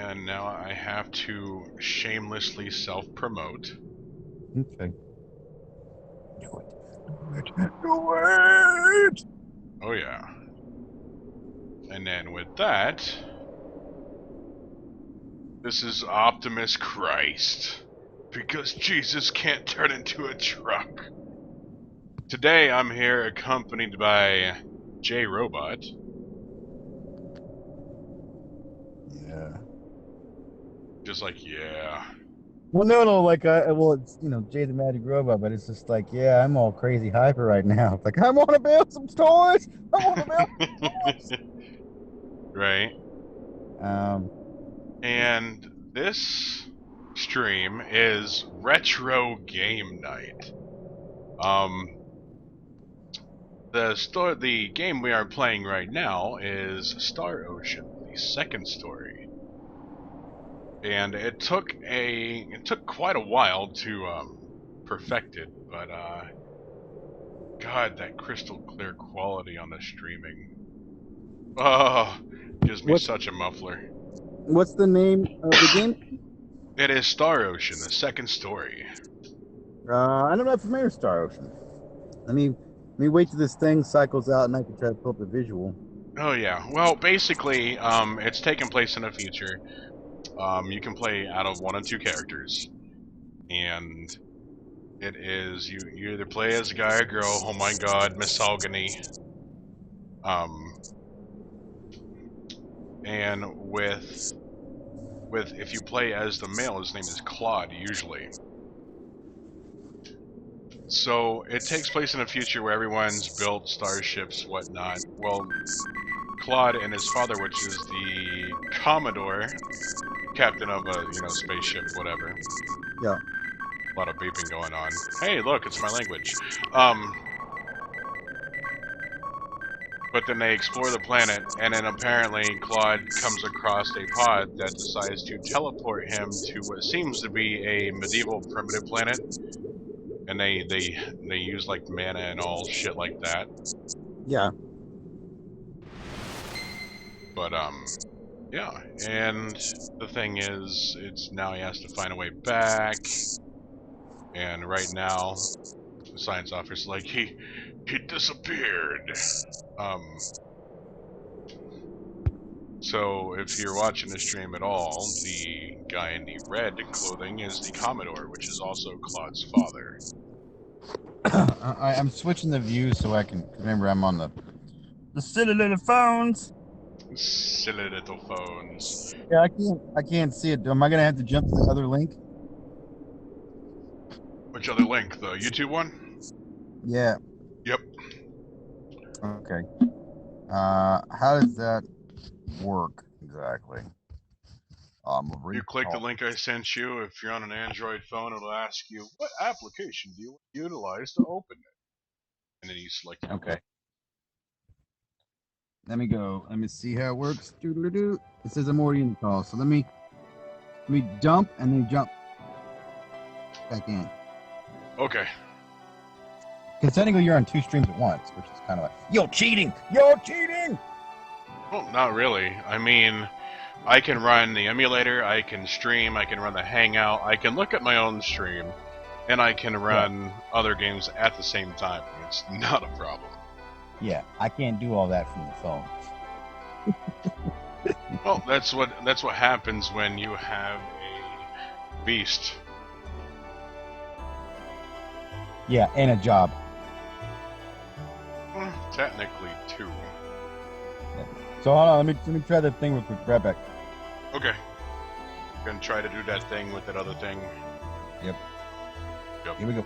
and now I have to shamelessly self-promote. Okay. Do it. Do it! Oh yeah. And then with that, this is Optimus Christ. Because Jesus can't turn into a truck. Today I'm here accompanied by J Robot. Yeah. Just like, yeah. Well, no, like, it's, Jay the Magic Robot, but it's just like, yeah, I'm all crazy hyper right now. It's like, I want to build some toys! I want to build some toys! Right. Um, And this stream is Retro Game Night. The game we are playing right now is Star Ocean, the second story. And it took quite a while to perfect it, but God, that crystal clear quality on the streaming. Oh, gives me what's such a muffler. what's the name of the game? It is Star Ocean, the second story. I'm not familiar with Star Ocean. Let me wait till this thing cycles out and I can try to pull up the visual. Oh yeah. Well, basically, it's taking place in the future. You can play out of one of two characters, and it is you either play as a guy or girl. Oh my God, misogyny. Um, and with if you play as the male, his name is Claude usually. So it takes place in a future where everyone's built starships, whatnot. Well, Claude and his father, which is the Commodore, captain of a spaceship, whatever. Yeah. A lot of beeping going on. Hey, look, it's my language. But then they explore the planet, and then apparently Claude comes across a pod that decides to teleport him to what seems to be a medieval primitive planet. And they use like mana and all shit like that. Yeah. But yeah. And the thing is, it's now he has to find a way back. And right now, the science officer's like he disappeared. So if you're watching the stream at all, the guy in the red clothing is the Commodore, which is also Claude's father. I'm switching the view so I can remember I'm on the silly little phones. Silly little phones. Yeah, I can't see it. Am I gonna have to jump to the other link? Which other link? The YouTube one? Yeah. Yep. Okay. How does that work exactly? You click the link I sent you. If you're on an Android phone, it'll ask you, what application do you utilize to open it? And then you select it. Okay. Let me go. Let me see how it works. Doodle-doo. It says I'm already in the call. So let me dump and then jump back in. Okay. Because technically you're on two streams at once, which is kind of like, you're cheating! You're cheating! Well, not really. I mean, I can run the emulator, I can stream, I can run the Hangout, I can look at my own stream, and I can run other games at the same time. It's not a problem. Yeah, I can't do all that from the phone. Well, that's what happens when you have a beast. Yeah, and a job. Technically, two. Yeah. So hold on, let me try the thing real quick. Right back. Okay. Gonna try to do that thing with that other thing. Yep. Here we go.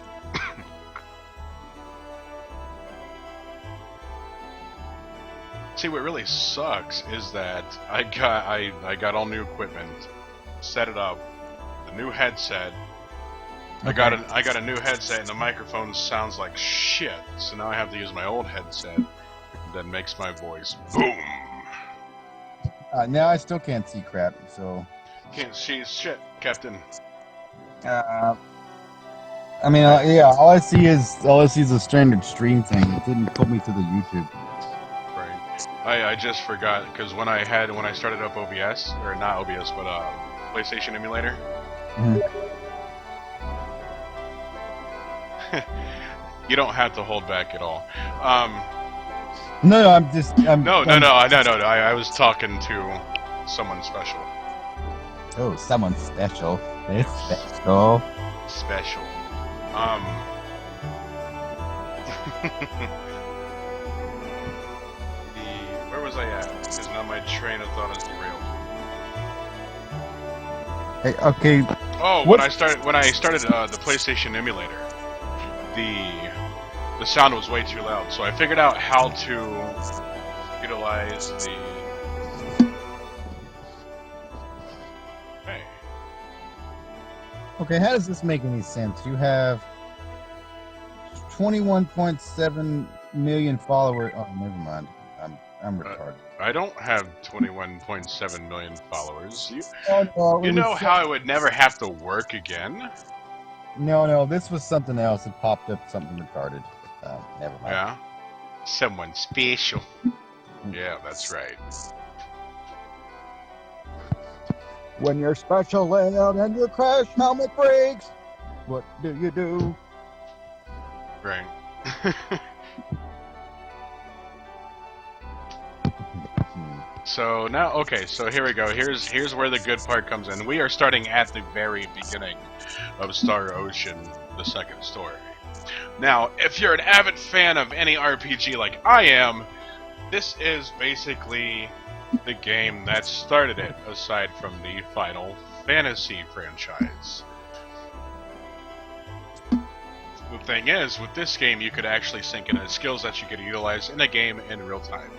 See, what really sucks is that I got all new equipment, set it up, the new headset. Okay. I got a new headset and the microphone sounds like shit. So now I have to use my old headset that makes my voice boom. Now I still can't see crap. So can't see shit, Captain. I mean, yeah. All I see is a standard stream thing. It didn't put me to the YouTube. Right. I just forgot because when I started up OBS, or not OBS but PlayStation emulator. Mhm. You don't have to hold back at all. No, I'm I was talking to someone special. Oh, someone special. It's special. Special. Where was I at? Because now my train of thought is derailed. Hey, okay. Oh, What? when I started the PlayStation emulator, the sound was way too loud, so I figured out how to utilize the. Hey. Okay, how does this make any sense? You have 21.7 million followers. Oh, never mind. I'm retarded. I don't have 21.7 million followers. Oh, no, You know how I would never have to work again? No, this was something else. It popped up something retarded. Never mind. Yeah. Someone special. Yeah, that's right. When you're special and your crash helmet breaks, what do you do? Right. So now, okay, so here we go. Here's where the good part comes in. We are starting at the very beginning of Star Ocean, the second story. Now, if you're an avid fan of any RPG like I am, this is basically the game that started it, aside from the Final Fantasy franchise. The thing is, with this game, you could actually sink in the skills that you could utilize in a game in real time.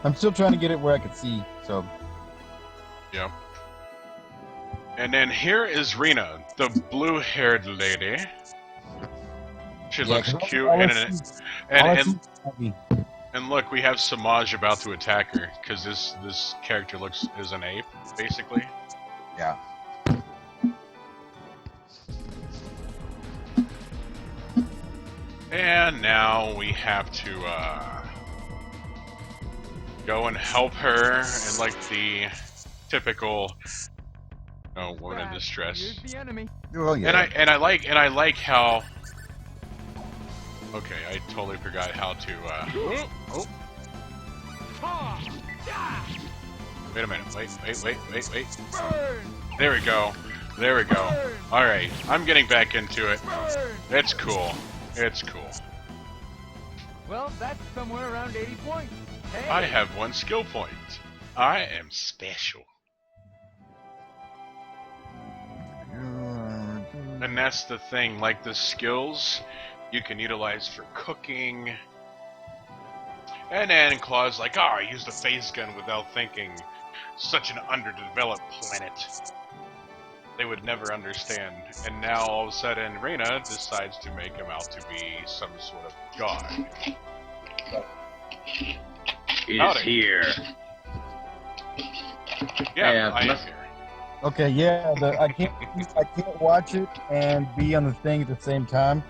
I'm still trying to get it where I can see, so. Yeah. And then here is Rena, the blue-haired lady. She looks cute, and look, we have Samaj about to attack her because this character is an ape, basically. Yeah. And now we have to go and help her in like the typical woman in distress. The enemy. Oh, yeah. And I like how. Okay, I totally forgot how to. Oh. Wait a minute. Wait. There we go. All right, I'm getting back into it. It's cool. Well, that's somewhere around 80 points. Hey. I have 1 skill point. I am special. And that's the thing, like the skills you can utilize for cooking. And then Claw's like, oh, I used a phase gun without thinking. Such an underdeveloped planet. They would never understand. And now all of a sudden, Reyna decides to make him out to be some sort of god. Is here. Yeah, I am here. Okay, yeah, I can't watch it and be on the thing at the same time.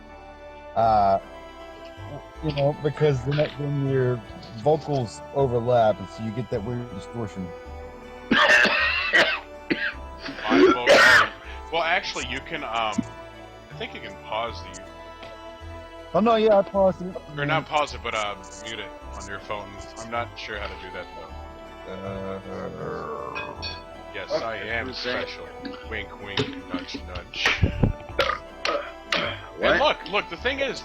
Because then your vocals overlap, and so you get that weird distortion. Well, actually, you can. I think you can pause the. Oh no, yeah, I paused it. Or not pause it, but mute it on your phone. I'm not sure how to do that though. Yes, okay. I am special. Wink, wink, nudge, nudge. And look. The thing is,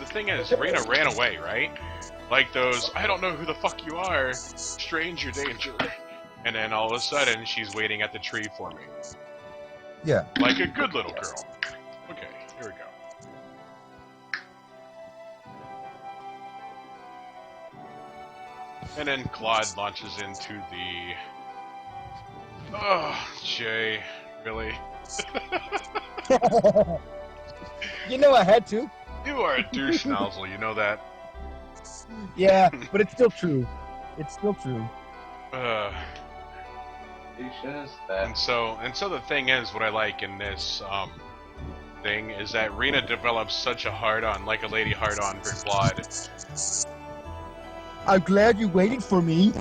Reyna ran away, right? Like those, I don't know who the fuck you are, stranger danger. And then all of a sudden, she's waiting at the tree for me. Yeah. Like a good little girl. Okay, here we go. And then Claude launches into the... Oh, Jay, really? You know I had to. You are a douche nozzle, you know that? Yeah, but it's still true. It's still true. And so the thing is, what I like in this thing is that Rena develops such a hard-on, like a lady hard-on for Claude. I'm glad you waited for me.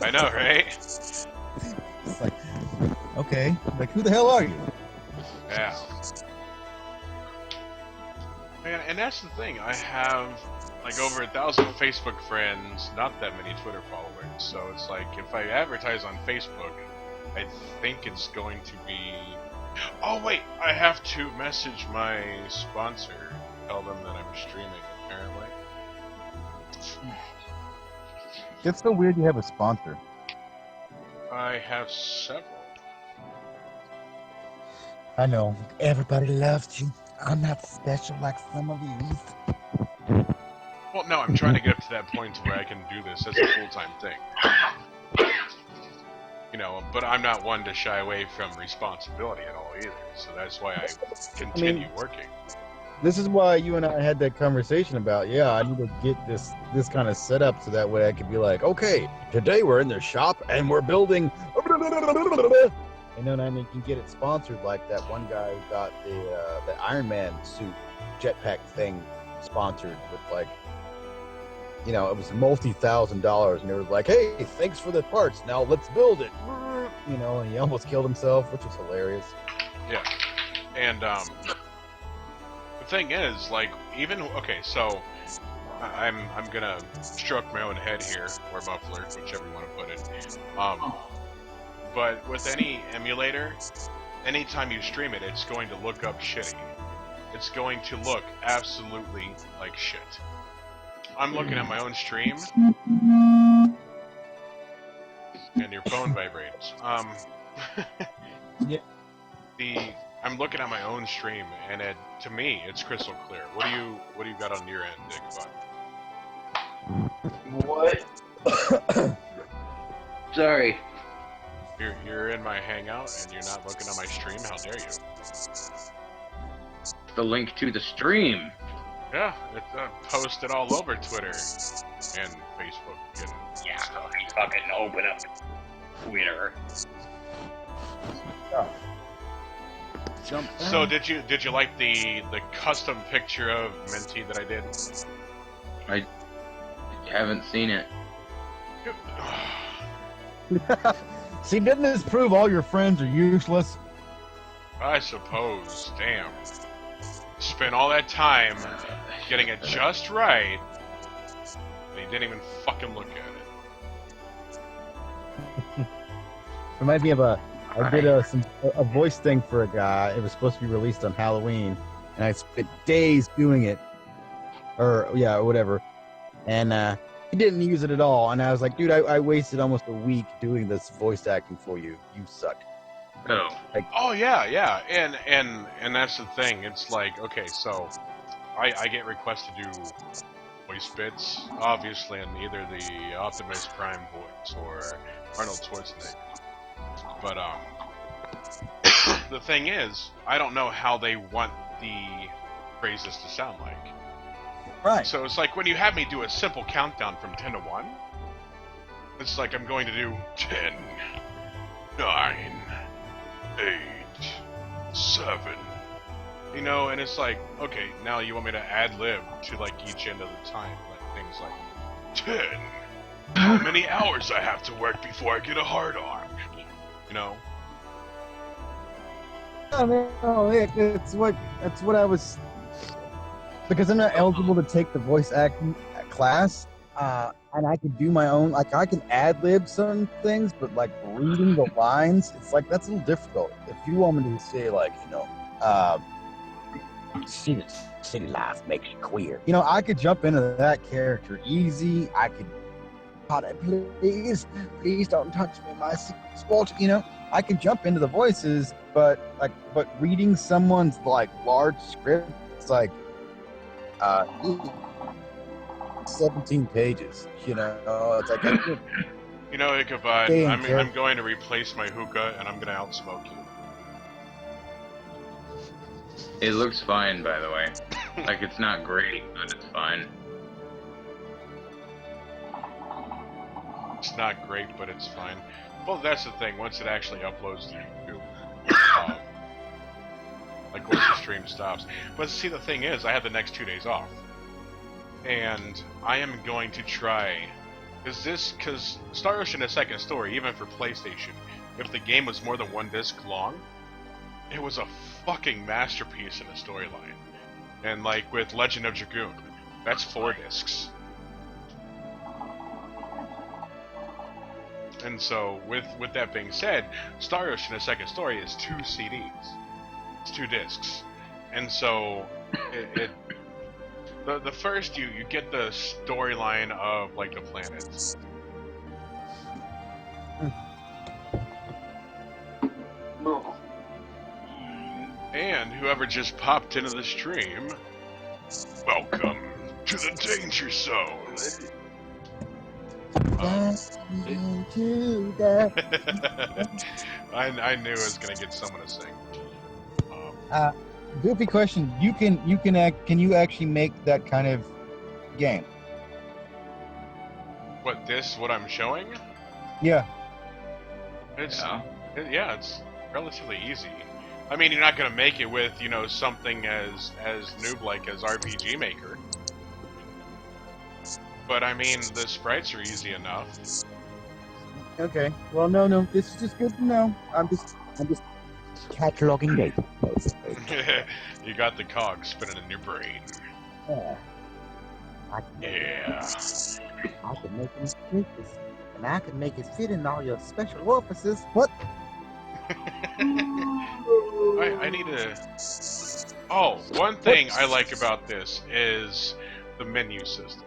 I know, right? It's like, okay, like who the hell are you? Yeah. Man, and that's the thing. I have like over 1,000 Facebook friends, not that many Twitter followers. So it's like if I advertise on Facebook, I think it's going to be. Oh wait, I have to message my sponsor, tell them that I'm streaming. Apparently. It's so weird you have a sponsor. I have several. I know. Everybody loves you. I'm not special like some of you. Well, no, I'm trying to get up to that point where I can do this as a full-time thing. You know, but I'm not one to shy away from responsibility at all either. So that's why I continue working. This is why you and I had that conversation about, I need to get this kind of set up so that way I could be like, okay, today we're in the shop and we're building. And then I mean, can get it sponsored like that one guy who got the Iron Man suit jetpack thing sponsored with like, it was multi-$1,000 and it was like, hey, thanks for the parts. Now let's build it. And he almost killed himself, which was hilarious. Yeah. And the thing is, like, so I'm gonna stroke my own head here, or muffler, whichever you want to put it. But with any emulator, anytime you stream it, it's going to look up shitty. It's going to look absolutely like shit. I'm looking at my own stream, and your phone vibrates. Yeah. I'm looking at my own stream, and to me, it's crystal clear. What do you got on your end, Dick? What? Sorry. You're in my hangout, and you're not looking at my stream. How dare you? The link to the stream. Yeah, it's posted all over Twitter and Facebook and stuff. I fucking open up Twitter. So did you like the custom picture of Minty that I did? I haven't seen it. See, doesn't this prove all your friends are useless? I suppose. Damn. Spent all that time getting it just right, and he didn't even fucking look at it. Reminds me of I did a voice thing for a guy. It was supposed to be released on Halloween, and I spent days doing it, or whatever. And he didn't use it at all. And I was like, dude, I wasted almost a week doing this voice acting for you. You suck. Oh. Oh yeah, and that's the thing. It's like, okay, so I get requests to do voice bits, obviously, in either the Optimus Prime voice or Arnold Schwarzenegger. But the thing is, I don't know how they want the phrases to sound like. Right. So it's like when you have me do a simple countdown from 10 to 1, it's like I'm going to do 10, 9, 8, 7. And it's like, okay, now you want me to ad-lib to like each end of the time, like things like 10. How many hours I have to work before I get a hard on? No, that's what I was, because I'm not eligible to take the voice acting class, and I can do my own, like I can ad-lib certain things, but like reading the lines, it's like that's a little difficult. If you want me to say like, city life makes you queer, I could jump into that character easy. I could, please don't touch me, my sport. I can jump into the voices, but reading someone's like large script, it's like 17 pages. It's like Ichabod, I'm going to replace my hookah and I'm going to outsmoke you. It looks fine, by the way. Like, it's not great, but it's fine. It's not great, but it's fine. Well, that's the thing. Once it actually uploads to YouTube, like once the stream stops. But see, the thing is, I have the next 2 days off, and I am going to try. Because Star Ocean: A Second Story, even for PlayStation, if the game was more than 1 disc long, it was a fucking masterpiece in the storyline. And like with Legend of Dragoon, that's 4 discs. And so, with that being said, Star Ocean: A Second Story is 2 CDs. It's 2 discs. And so, the first, you get the storyline of, like, the planets. And whoever just popped into the stream, welcome to the Danger Zone. I knew I was gonna get someone to sing. Goofy question. Can you actually make that kind of game? What I'm showing? Yeah. It's relatively easy. I mean, you're not gonna make it with, something as noob-like as RPG Maker. But I mean, the sprites are easy enough. Okay. Well, no. This is just good to know. I'm just cataloging data. You got the cog spinning in your brain. Yeah. I can make it fit, and I can make it fit in all your special orifices. What? I need to. Oh, one thing I like about this is the menu system.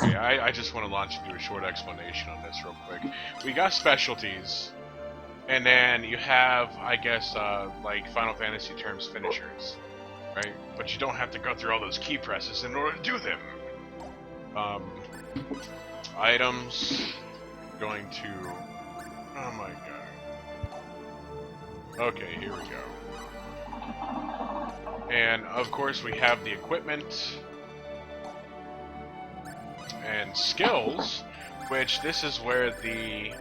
Okay, I just want to launch into a short explanation on this real quick. We got specialties, and then you have, I guess, like Final Fantasy terms finishers, right? But you don't have to go through all those key presses in order to do them. Items, going to... Oh my god. Okay, here we go. And, of course, we have the equipment and skills, which this is where the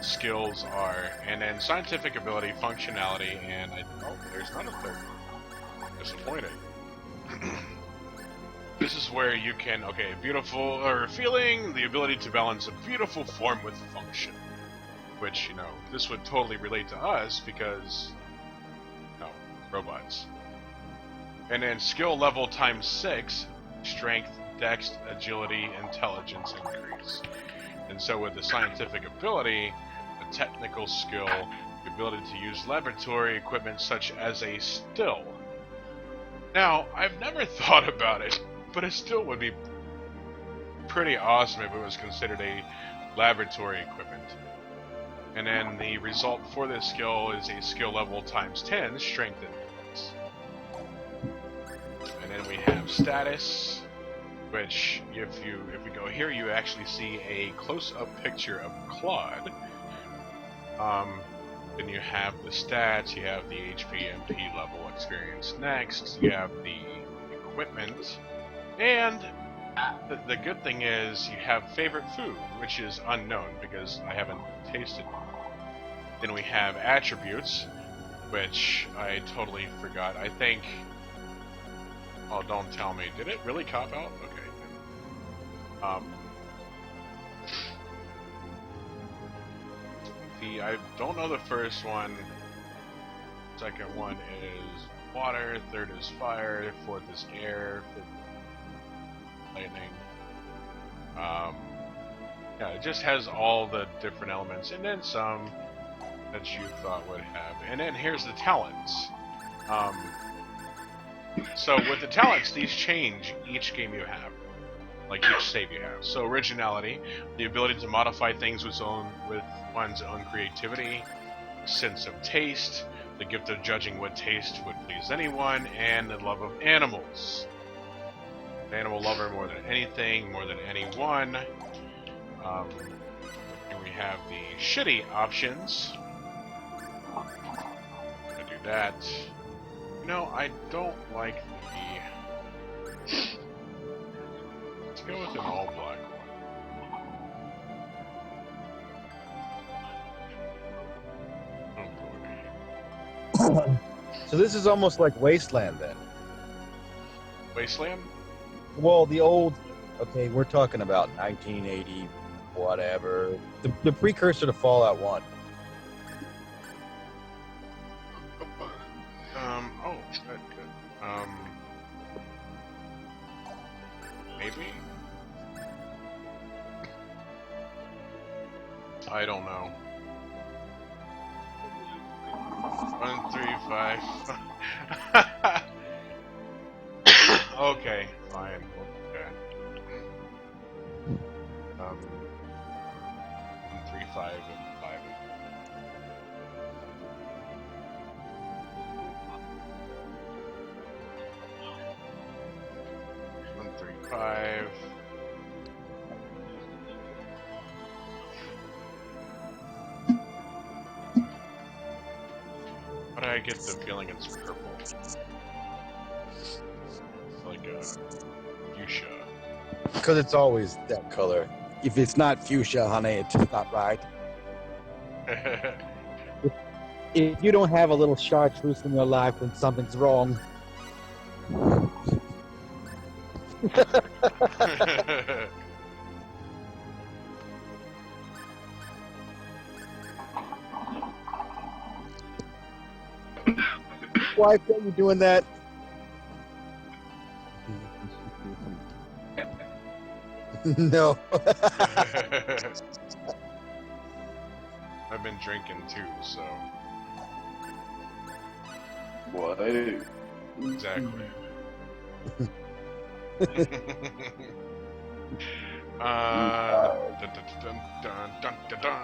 skills are, and then scientific ability, functionality, and there's not a third one. Disappointed. This is where you can, feeling, the ability to balance a beautiful form with function, which, this would totally relate to us because, robots. And then skill level times 6, strength, dex, agility, intelligence increase. And so with the scientific ability, the technical skill, the ability to use laboratory equipment such as a still. Now, I've never thought about it, but it still would be pretty awesome if it was considered a laboratory equipment. And then the result for this skill is a skill level times 10, strength increase. And then we have status, which if we go here, you actually see a close-up picture of Claude. Then you have the stats, you have the HP, MP level experience next, you have the equipment, and the good thing is you have favorite food, which is unknown because I haven't tasted it. Then we have attributes, which I totally forgot. I think... Oh, don't tell me. Did it really cop out? Okay. I don't know the first one. Second one is water. Third is fire. Fourth is air. Fifth, lightning. Yeah, it just has all the different elements, and then some that you thought would have. And then here's the talents. So with the talents, these change each game you have, like each save you have. So originality, the ability to modify things with one's own creativity, sense of taste, the gift of judging what taste would please anyone, and the love of animals. An animal lover more than anything, more than anyone. And we have the shitty options. Gonna do that. No, I don't like the... Let's go with an all-black one. Oh boy. So this is almost like Wasteland then. Wasteland? Well, the old. Okay, we're talking about 1980, whatever. The precursor to Fallout 1. Oh, good. Maybe? I don't know. 1, 3, 5. Okay, fine. Okay. 1, 3, 5, and 5. 1, 3, 5. But I get the feeling it's purple. Like a fuchsia. Because it's always that color. If it's not fuchsia, honey, it's not right. If you don't have a little chartreuse in your life, then something's wrong. Why are you doing that? No. I've been drinking too, so. What? Exactly. Dun, dun, dun, dun, dun, dun.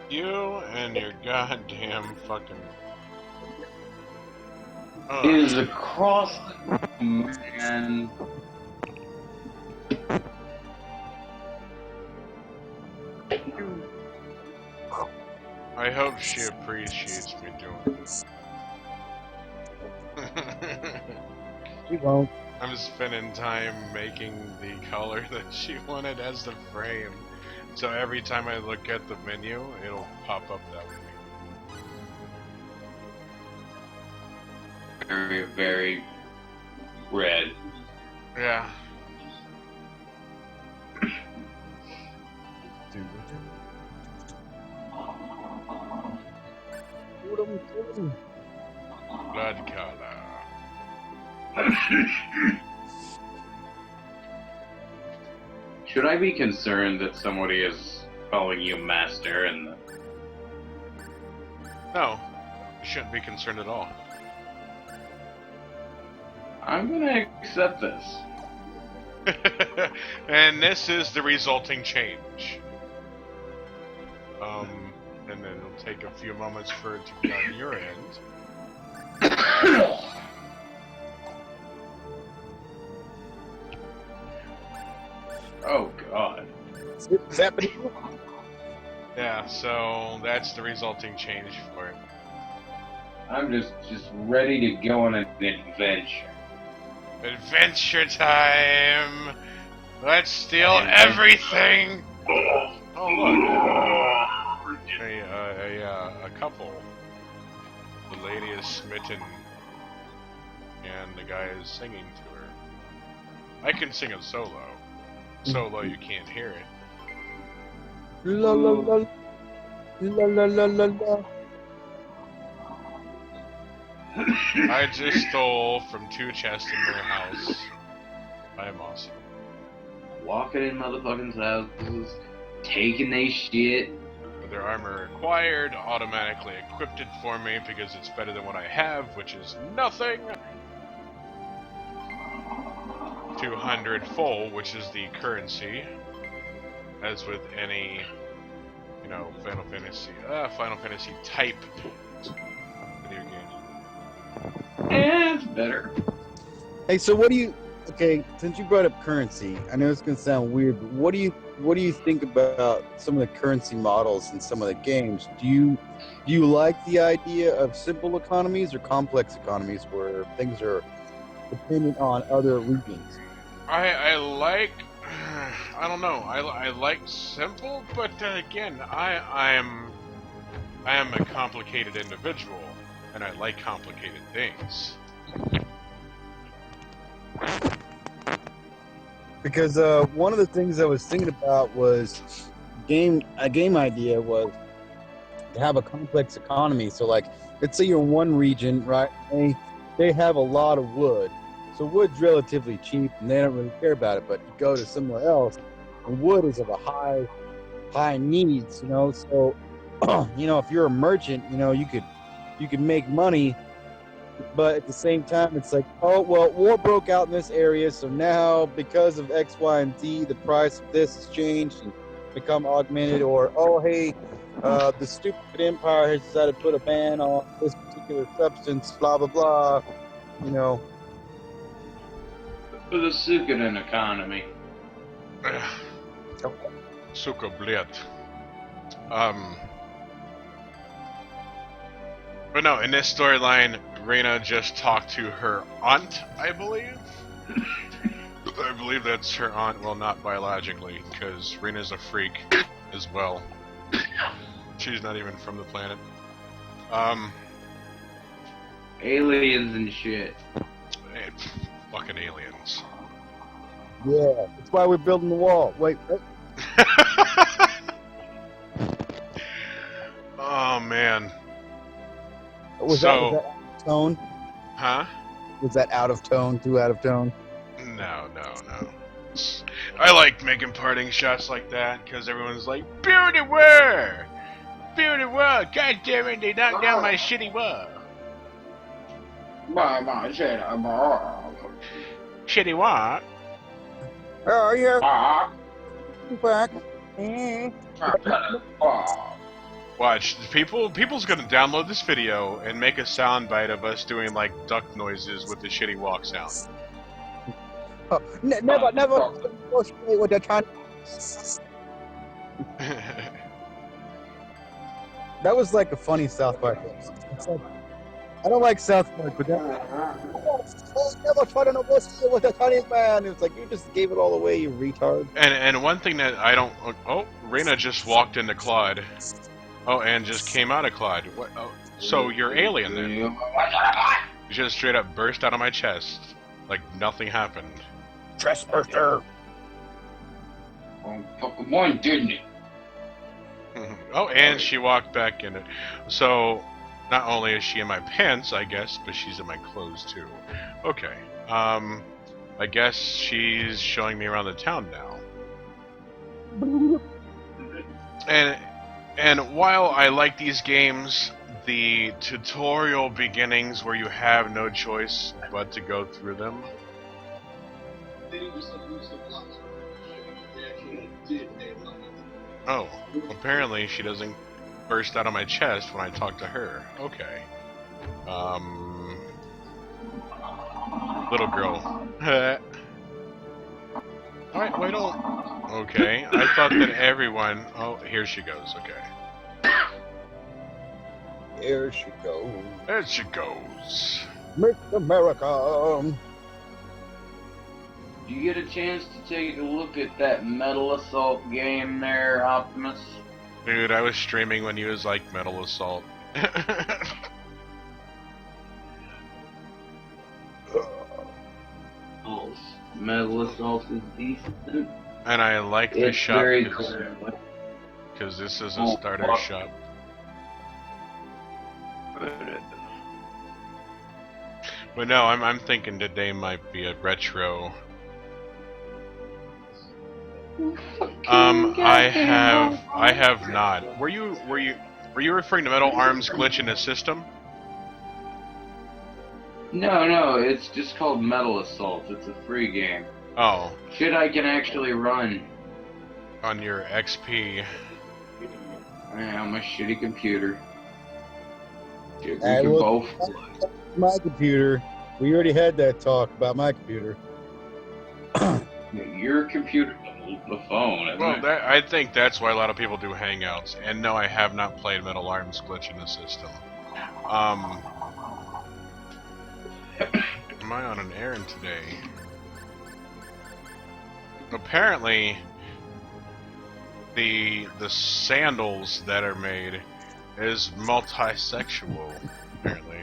You and your goddamn fucking. It is across the man. I hope she appreciates me doing this. She won't. I'm spending time making the color that she wanted as the frame. So every time I look at the menu, it'll pop up that way. Very, very red. Yeah. Blood color. Should I be concerned that somebody is calling you master and No, you shouldn't be concerned at all. I'm gonna accept this. And this is the resulting change. And then it'll take a few moments for it to be on your end. Oh god. What's happening? Yeah, so that's the resulting change for it. I'm just ready to go on an adventure. Adventure time! Let's steal everything! Oh look, a couple. The lady is smitten, and the guy is singing to her. I can sing it solo. Solo, you can't hear it. La la la la la la la la. I just stole from 2 chests in their house. I am awesome. Walking in motherfucking houses, taking they shit. With their armor acquired, automatically equipped it for me because it's better than what I have, which is nothing. 200 full, which is the currency. As with any, Final Fantasy type video game. It's better. Hey, so what do you? Okay, since you brought up currency, I know it's gonna sound weird, but what do you think about some of the currency models in some of the games? Do you like the idea of simple economies or complex economies where things are dependent on other regions? I like I don't know. I like simple, but again, I am a complicated individual, and I like complicated things. Because one of the things I was thinking about was a game idea was to have a complex economy. So like, let's say you're in one region, right? They have a lot of wood. So wood's relatively cheap and they don't really care about it, but you go to somewhere else and wood is of a high needs, you know. So you know, if you're a merchant, you know, you could make money, but at the same time it's like, oh well, war broke out in this area, so now because of X, Y, and Z, the price of this has changed and become augmented. Or oh hey, the stupid empire has decided to put a ban on this particular substance, blah blah blah, you know. For the Suikoden economy. Suka blit. But no, in this storyline, Reina just talked to her aunt, I believe. I believe that's her aunt. Well, not biologically, because Reina's a freak as well. She's not even from the planet. Aliens and shit. Fucking aliens. Yeah, that's why we're building the wall. Wait, what? Oh man. Was that out of tone? Huh? Was that out of tone? Too out of tone? No. I like making parting shots like that because everyone's like, "Beauty world, beauty world." God damn it, they knocked down my shitty wall. Shitty what? Oh yeah. Back. Watch, people's gonna download this video and make a soundbite of us doing like duck noises with the shitty walk sound. Oh, never negotiate with the Chinese. That was like a funny South Park. It's like, I don't like South Park, but that. Never try to negotiate with a Chinese man. It's like you just gave it all away, you retard. And one thing that I don't. Oh, Reina just walked into Claude. Oh, and just came out of Claude. What? Oh, so you're alien then? You just straight up burst out of my chest, like nothing happened. Trespasser. Fucking one, didn't it? Oh, and she walked back in it. So, not only is she in my pants, I guess, but she's in my clothes too. Okay. I guess she's showing me around the town now. And while I like these games, the tutorial beginnings where you have no choice but to go through them. Oh, apparently she doesn't burst out of my chest when I talk to her. Okay. Little girl. Alright, wait, okay, I thought that everyone... Oh, here she goes, okay. There she goes. There she goes. Miss America. Did you get a chance to take a look at that Metal Assault game there, Optimus? Dude, I was streaming when he was like Metal Assault. Oh, Metal Assault is decent. And I like the It's shop very because this is a starter shop. But no, I'm thinking today might be a retro. I have not. Were you referring to Metal Arms glitch in the system? No, it's just called Metal Assault. It's a free game. Oh. Shit I can actually run. On your XP. Yeah, on my shitty computer. Shit, we Hey, can well, both. My computer. We already had that talk about my computer. Your computer, the phone. Isn't Well, it? I think that's why a lot of people do Hangouts. And no, I have not played Metal Arms glitch in the system. Am I on an errand today? apparently the sandals that are made is multi-sexual. Apparently,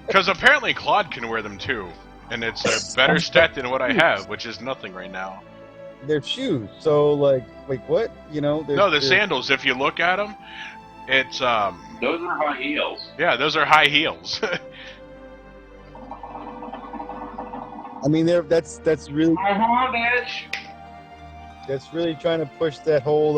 because apparently Claude can wear them too, and it's a better stat than what I have, which is nothing right now. They're shoes. So like, wait, what? You know? No, the sandals. If you look at them, it's Those are high heels. Yeah, those are high heels. I mean, that's really Bitch. that's really trying to push that whole.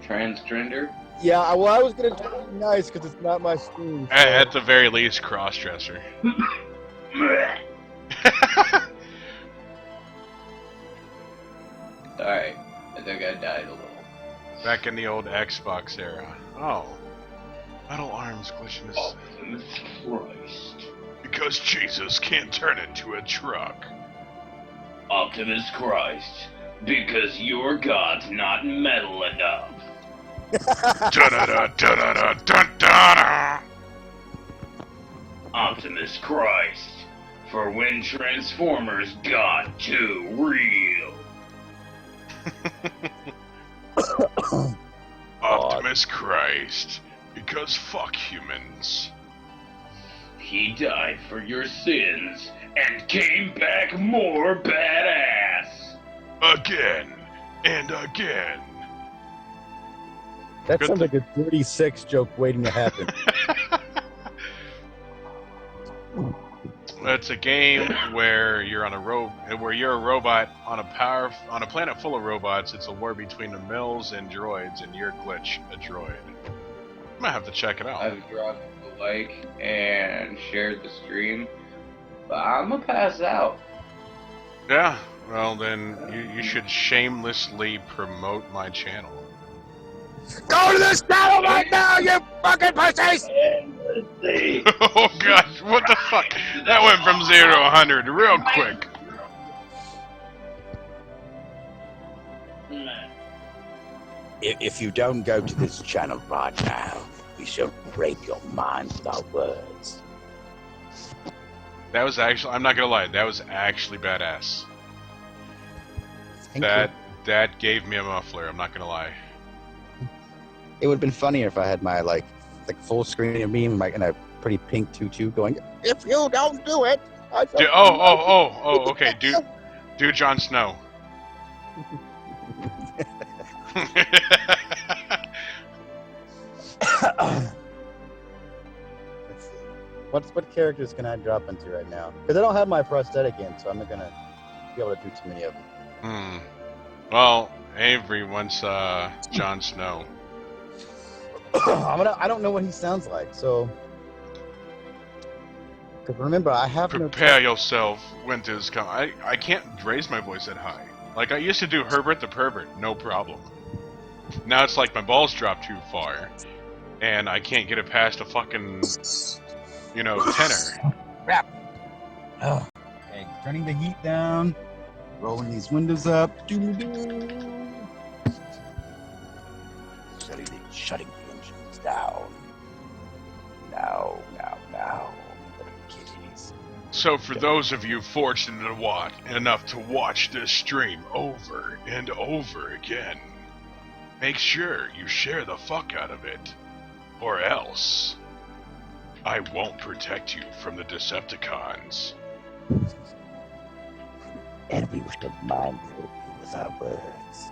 Transgender. Yeah, well, I was gonna try to be nice because it's not my stream. So. At the very least, cross-dresser. Alright, I think I died a little. Back in the old Xbox era. Oh. Metal arms glitching his... Optimus Christ. Because Jesus can't turn into a truck. Optimus Christ. Because your God's not metal enough. Da-da-da-da-da-da-da-da. Optimus Christ. For when Transformers got too real. Optimus Christ. Because fuck humans. He died for your sins and came back more badass. Again and again. That Good sounds like a dirty sex joke waiting to happen. It's a game where you're on a robot on a planet full of robots. It's a war between the mills and droids, and you're Glitch, a droid. I might have to check it out. I've dropped the like and shared the stream, but I'm gonna pass out. Yeah, well then you should shamelessly promote my channel. Go to this channel right now, you fucking pussies! Oh god, what the fuck? That went from 0 to 100 real quick. If you don't go to this channel right now, we shall break your mind with our words. That was actually, I'm not gonna lie, that was actually badass. Thank you. That gave me a muffler, I'm not gonna lie. It would have been funnier if I had my like full screen of me and a pretty pink tutu going. If you don't do it, I shall okay, do Jon Snow. Let's see. What characters can I drop into right now? Because I don't have my prosthetic in, so I'm not gonna be able to do too many of them. Well, Avery wants Jon Snow. I don't know what he sounds like, so. Because remember, I have Prepare yourself, winter's coming. I can't raise my voice that high. Like, I used to do Herbert the Pervert, no problem. Now it's like my balls drop too far, and I can't get it past a fucking, tenor. Crap. Oh. Okay, turning the heat down, rolling these windows up. Shutting the engines down. Now. Kitties. So for those of you fortunate enough to watch this stream over and over again, make sure you share the fuck out of it, or else I won't protect you from the Decepticons. And we shall mindful you with our words.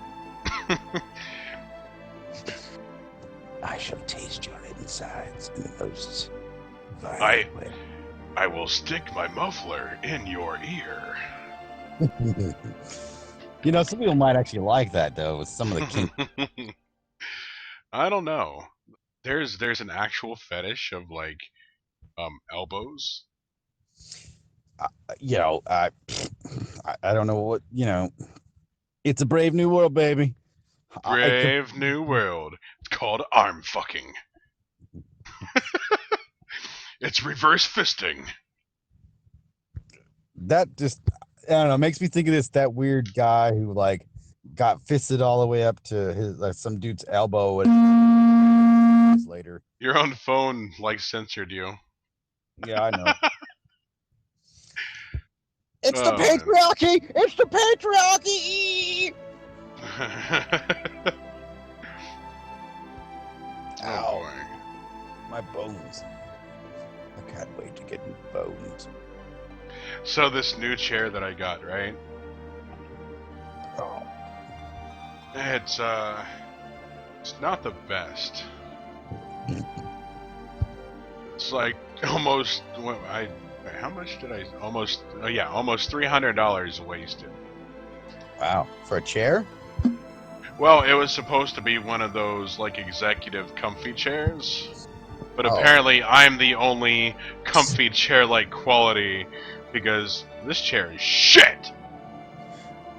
I shall taste your insides in the most violent way. I will stick my muffler in your ear. Some people might actually like that though. With some of the kink. I don't know. There's an actual fetish of like elbows. I don't know what It's a brave new world, baby. Brave new world. It's called arm fucking. It's reverse fisting. That just, I don't know, makes me think of that weird guy who like got fisted all the way up to his some dude's elbow and later. Your own phone like censored you. Yeah, I know. It's the Oh, man. patriarchy! It's the patriarchy! Oh Ow. boy. My bones. I can't wait to get new bones. So this new chair that I got, right? Oh. It's not the best. It's like almost how much did I almost almost $300 wasted. Wow. For a chair? Well, it was supposed to be one of those like executive comfy chairs, but Oh. apparently I'm the only comfy chair like quality because this chair is shit.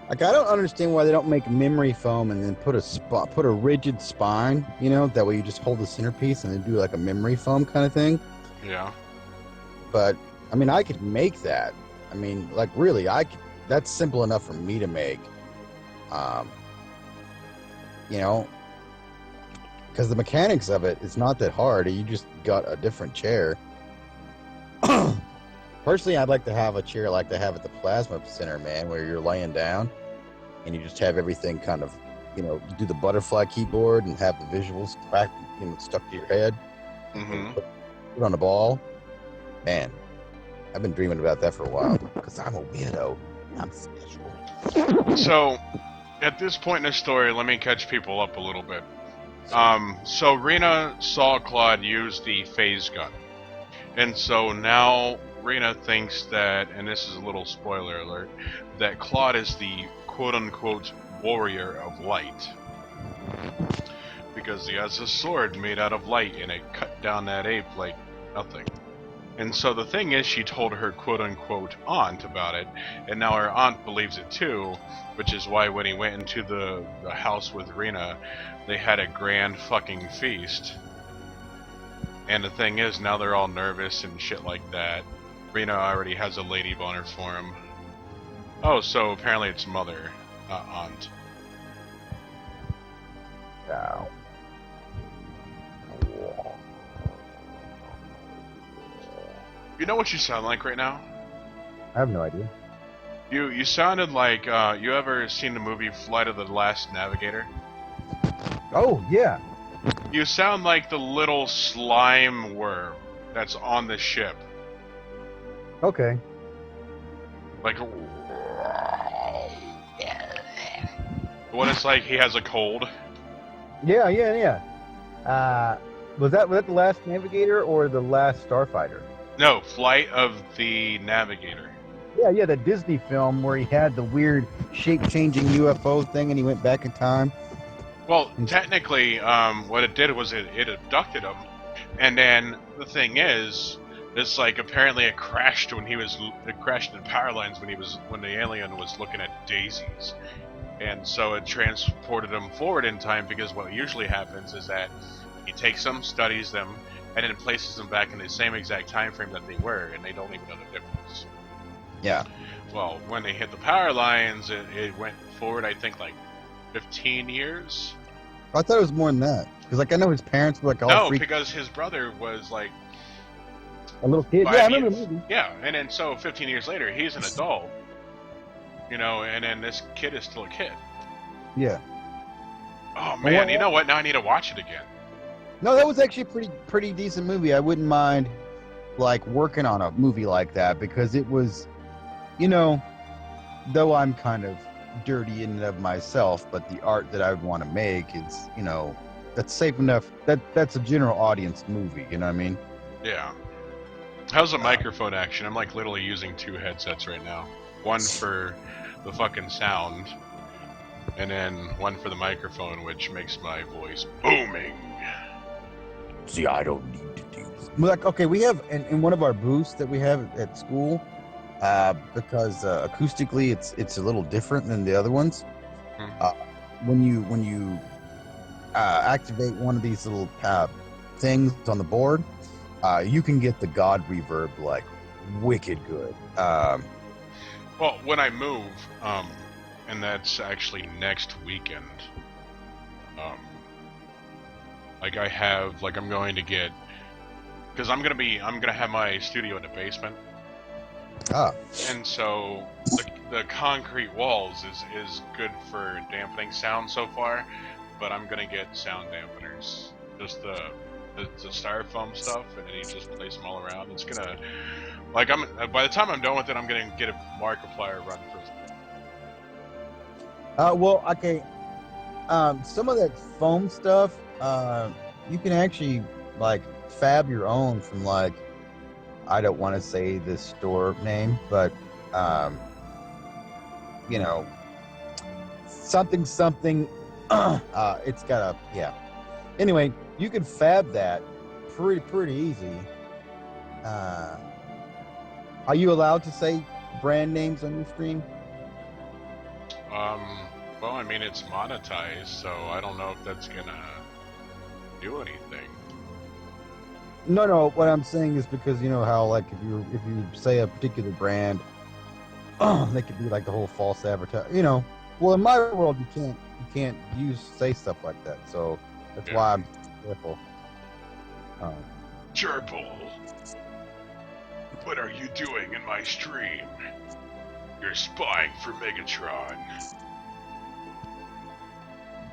Like, I don't understand why they don't make memory foam and then put a rigid spine, you know, that way you just hold the centerpiece and then do like a memory foam kind of thing. Yeah. But I mean, I could make that. I mean, like, really, that's simple enough for me to make. You know, because the mechanics of it is not that hard. You just got a different chair. Personally, I'd like to have a chair like they have at the plasma center, man, where you're laying down and you just have everything kind of, you know, do the butterfly keyboard and have the visuals stuck to your head. Mm-hmm. Put it on a ball. Man, I've been dreaming about that for a while because I'm a weirdo. I'm special. So, at this point in the story, let me catch people up a little bit. So Rena saw Claude use the phase gun. And so now Rena thinks that, and this is a little spoiler alert, that Claude is the quote-unquote warrior of light. Because he has a sword made out of light and it cut down that ape like nothing. And so the thing is, she told her quote-unquote aunt about it, and now her aunt believes it too, which is why when he went into the house with Rena, they had a grand fucking feast. And the thing is, now they're all nervous and shit like that. Rena already has a lady boner for him. Oh, so apparently it's mother, not aunt. Ow. You know what you sound like right now? I have no idea. You sounded like, you ever seen the movie Flight of the Last Navigator? Oh, yeah. You sound like the little slime worm that's on the ship. Okay. Like, when it's like he has a cold. Yeah. Was that the last Navigator or the last Starfighter? No, Flight of the Navigator. Yeah, the Disney film where he had the weird Shape-changing UFO thing and he went back in time. Well, technically, what it did was it abducted him, and then the thing is, it's like apparently it crashed into the power lines when the alien was looking at daisies, and so it transported him forward in time because what usually happens is that he takes them, studies them, and then places them back in the same exact time frame that they were, and they don't even know the difference. Yeah. Well, when they hit the power lines, it went forward, I think, like 15 years. I thought it was more than that. Because, like, I know his parents were, like, all No, freaked. because his brother was, like... a little kid. 5 Yeah, I remember years. the movie. Yeah, and then so 15 years later, he's an adult. You know, and then this kid is still a kid. Yeah. Oh, man, you know what? Now I need to watch it again. No, that was actually a pretty decent movie. I wouldn't mind, like, working on a movie like that because it was, you know, though I'm kind of dirty in and of myself, but the art that I would want to make is, you know, that's safe enough. That's a general audience movie, you know what I mean? Yeah. How's the microphone action? I'm, like, literally using 2 headsets right now. One for the fucking sound, and then one for the microphone, which makes my voice booming. See, I don't need to do this. Like, okay, we have in one of our booths that we have at school, because acoustically it's a little different than the other ones. When you activate one of these little things on the board, you can get the God reverb like wicked good. Well, when I move, and that's actually next weekend, like I have, like I'm going to get, because I'm gonna have my studio in the basement, Ah, And so the concrete walls is good for dampening sound so far, but I'm gonna get sound dampeners. Just the styrofoam stuff, and then you just place them all around. It's gonna, like, by the time I'm done with it, I'm gonna get a Markiplier run first. well, okay. Some of that foam stuff, you can actually like fab your own from like, I don't want to say the store name, but you know, something. It's got a yeah. Anyway, you can fab that pretty easy. Are you allowed to say brand names on your stream? Well, I mean, it's monetized, so I don't know if that's gonna do anything. No. What I'm saying is because you know how like if you say a particular brand, they could be like the whole false advertise. You know, well in my world you can't say stuff like that. So that's why I'm careful. Gerbil, what are you doing in my stream? You're spying for Megatron.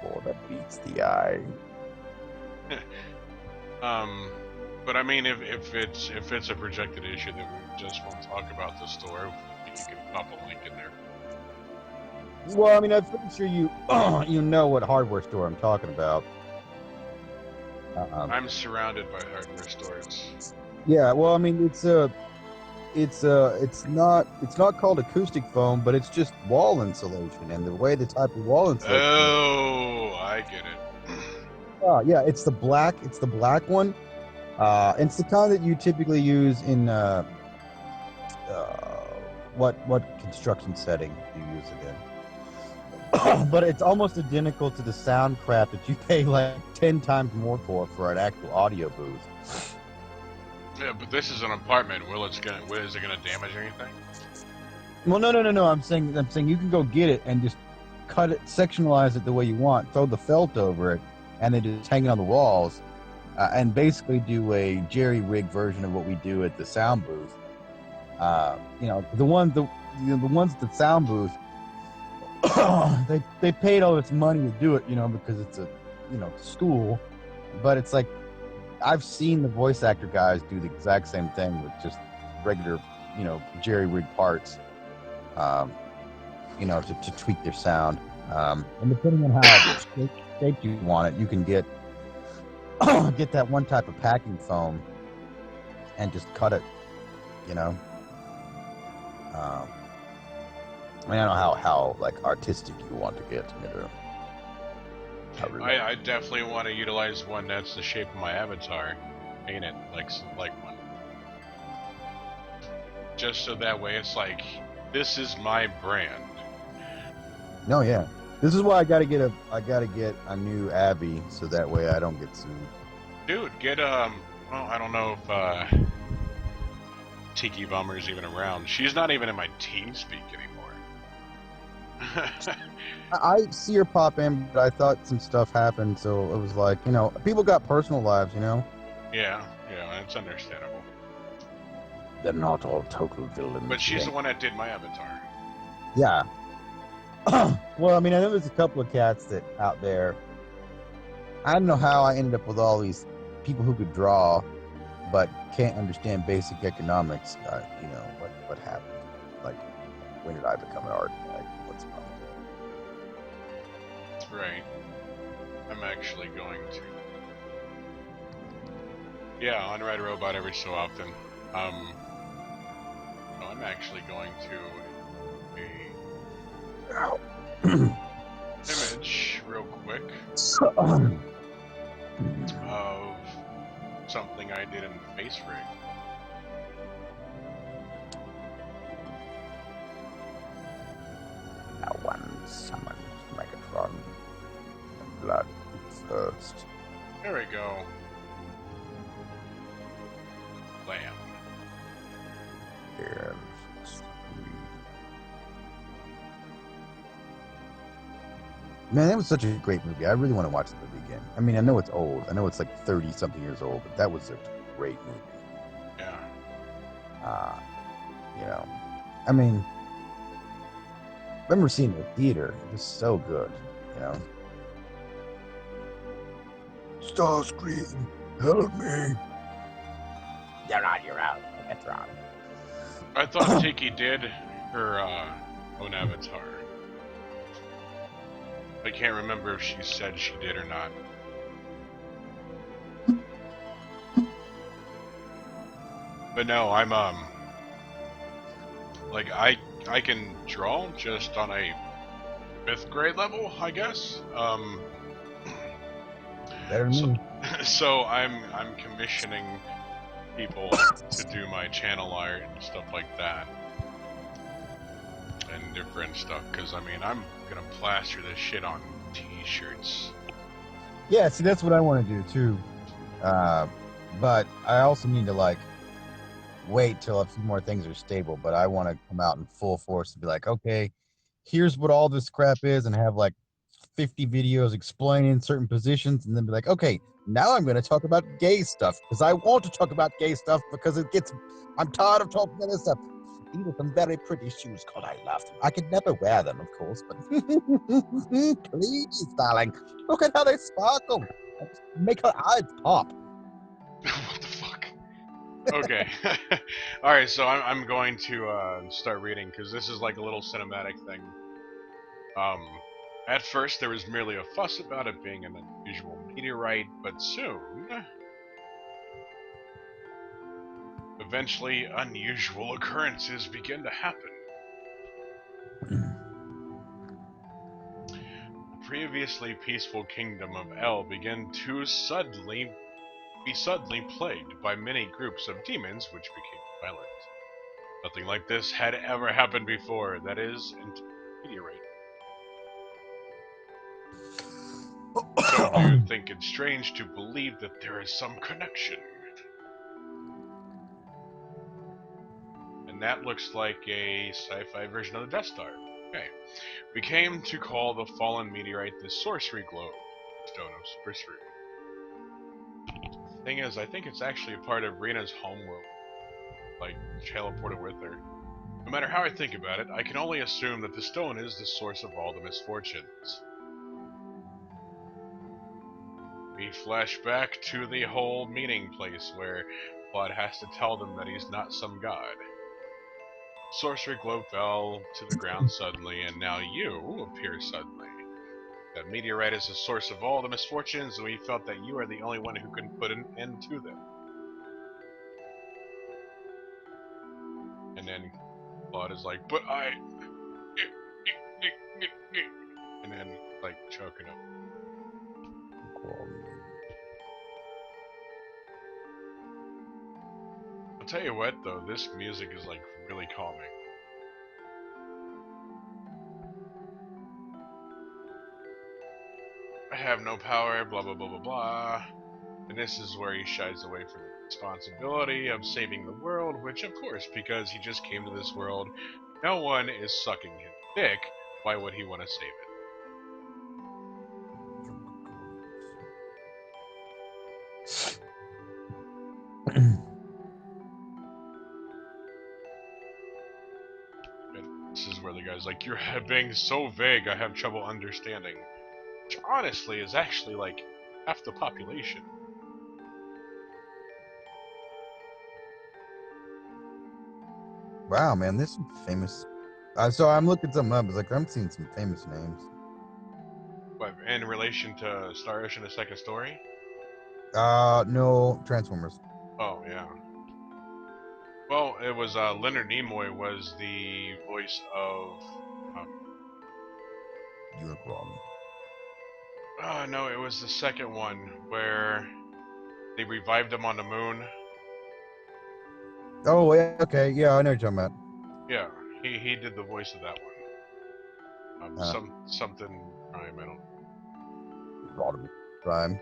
Oh, that beats the eye. But I mean, if it's a projected issue that we just want to talk about the store, you can pop a link in there. Well, I mean, I'm pretty sure you you know what hardware store I'm talking about. I'm surrounded by hardware stores. Yeah, well, I mean, it's not called acoustic foam, but it's just wall insulation, and the way the type of wall insulation. Oh, I get it. Yeah, it's the black one. It's the kind that you typically use in what construction setting do you use it in? But it's almost identical to the sound crap that you pay like 10 times more for an actual audio booth. Yeah, but this is an apartment. Is it gonna damage anything? Well, no. I'm saying you can go get it and just cut it, sectionalize it the way you want, throw the felt over it, and then just hang it on the walls, and basically do a jerry-rig version of what we do at the sound booth. You know, the ones at the sound booth, they paid all this money to do it, you know, because it's a school, but it's like I've seen the voice actor guys do the exact same thing with just regular, jerry-rig parts, to tweak their sound. And depending on how shaped you want it, you can get that one type of packing foam and just cut it, I mean, I don't know how like artistic you want to get. I definitely want to utilize one that's the shape of my avatar, paint it like one, just so that way it's like, this is my brand. No, yeah, this is why I gotta get a new Abby so that way I don't get sued. Dude, get well, I don't know if Tiki Bummer's even around. She's not even in my Teamspeak anymore. I see her pop in, but I thought some stuff happened, so it was like, people got personal lives, Yeah, it's understandable. They're not all total villains. But she's the one that did my avatar. Yeah. Well, I mean, I know there's a couple of cats out there. I don't know how I ended up with all these people who could draw, but can't understand basic economics. What happened? Like, when did I become an artist? What's wrong? Right. I'm actually going to. Yeah, on Ride Robot every so often. I'm actually going to image real quick of something I did in Face Rig. No one summons Megatron. Blood first. There we go. Lamb. Yes. Man, that was such a great movie. I really want to watch the movie again. I mean, I know it's old. I know it's like 30-something years old, but that was a great movie. Yeah. You know, I mean, I remember seeing it in the theater. It was so good. You know. Starscream, help me! You're on your own. That's wrong. I thought Tiki did her own avatar. I can't remember if she said she did or not. But no, I'm like I can draw just on a 5th grade level, I guess. Better than So, me. so I'm commissioning people to do my channel art and stuff like that, and different stuff. Because I mean, I'm gonna plaster this shit on T-shirts. Yeah, see, that's what I want to do too. But I also need to like wait till a few more things are stable. But I want to come out in full force and be like, okay, here's what all this crap is, and have like 50 videos explaining certain positions, and then be like, okay, now I'm going to talk about gay stuff because I want to talk about gay stuff because I'm tired of talking about this stuff. These are some very pretty shoes, God, I love them. I could never wear them, of course, but please, darling, look at how they sparkle. Make her eyes pop. What the fuck? Okay. Alright, so I'm going to start reading, because this is like a little cinematic thing. At first there was merely a fuss about it being an unusual meteorite, but soon... eventually, unusual occurrences begin to happen. The previously peaceful kingdom of El began to be suddenly plagued by many groups of demons which became violent. Nothing like this had ever happened before, that is, until the meteorite. Some of you think it strange to believe that there is some connection. And that looks like a sci-fi version of the Death Star. Okay. We came to call the fallen meteorite the Sorcery Globe, Stone of Sorcery. Thing is, I think it's actually a part of Rena's homeworld, like teleported with her. No matter how I think about it, I can only assume that the stone is the source of all the misfortunes. We flash back to the whole meeting place where Claude has to tell them that he's not some god. Sorcery Globe fell to the ground suddenly, and now you appear suddenly. That meteorite is the source of all the misfortunes, and we felt that you are the only one who can put an end to them. And then Claude is like, but I... And then, like, choking up. I'll tell you what, though, this music is, like, really calming. I have no power, blah blah blah blah blah. And this is where he shies away from the responsibility of saving the world, which, of course, because he just came to this world, no one is sucking his dick. Why would he want to save it? And this is where the guy's like, you're being so vague, I have trouble understanding. Which, honestly, is actually, like, half the population. Wow, man, there's some famous. So I'm looking something up. It's like I'm seeing some famous names. What, in relation to Star Ocean: A Second Story? No, Transformers. Oh, yeah. Well, it was, Leonard Nimoy was the voice of, Unicron. oh, no, it was the second one, where they revived him on the moon. Oh, yeah, okay, yeah, I know what you're talking about. Yeah, he did the voice of that one. Something Prime, I don't know. Rodimus Prime.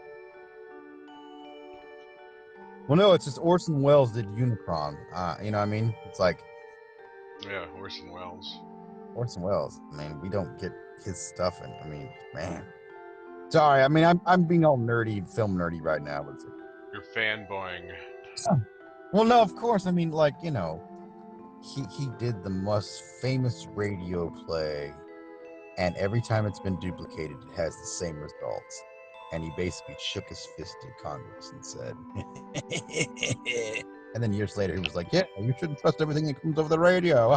Well, no, it's just Orson Welles did Unicron. You know what I mean? It's like Yeah, Orson Welles. Orson Welles. I mean, we don't get his stuff, and I mean, man. Sorry, I mean, I'm being all nerdy, film nerdy right now. But You're fanboying. well, no, of course. I mean, like, you know, he did the most famous radio play, and every time it's been duplicated, it has the same results. And he basically shook his fist at Congress and said, and then years later he was like, "Yeah, you shouldn't trust everything that comes over the radio."